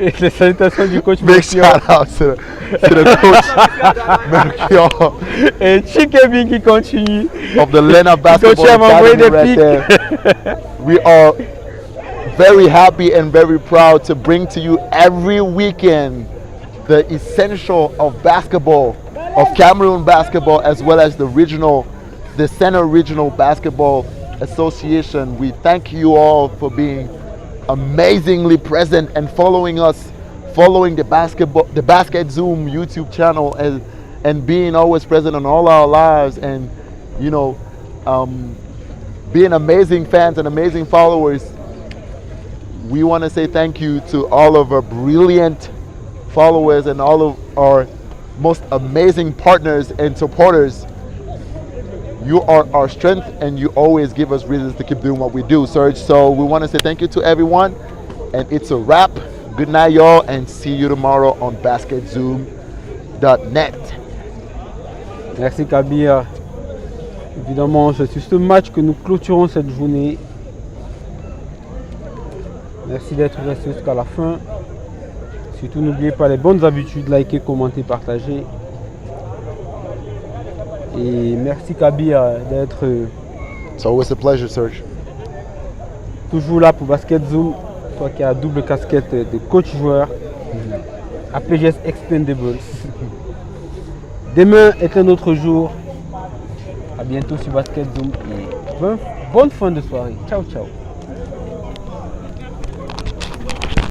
Et les salutations du coach Big Melchior. shout out to the coach Melchior Et Chikebin qui continue. of the Lena Basketball Coach, m'envoyer Academy des right pics. there. We are very happy and very proud to bring to you every weekend the essential of basketball, of Cameroon basketball, as well as the Center Regional Basketball Association. We thank you all for being amazingly present and following us, following the Basket Zoom YouTube channel, and being always present on all our lives, and being amazing fans and amazing followers. We want to say thank you to all of our brilliant followers and all of our most amazing partners and supporters. You are our strength, and you always give us reasons to keep doing what we do, Serge. So we want to say thank you to everyone, and it's a wrap. Good night, y'all, and see you tomorrow on basketzoom.net. Merci Kabir. Évidemment, c'est sur ce match que nous clôturons cette journée. Merci d'être resté jusqu'à la fin. Surtout, n'oubliez pas les bonnes habitudes, liker, commenter, partager. Et merci Kabir d'être It's always a pleasure, Serge. toujours là pour Basket Zoom. Toi qui as double casquette de coach-joueur. APGS Expendables. Demain est un autre jour. A bientôt sur Basket Zoom. Et bonne fin de soirée. Ciao, ciao.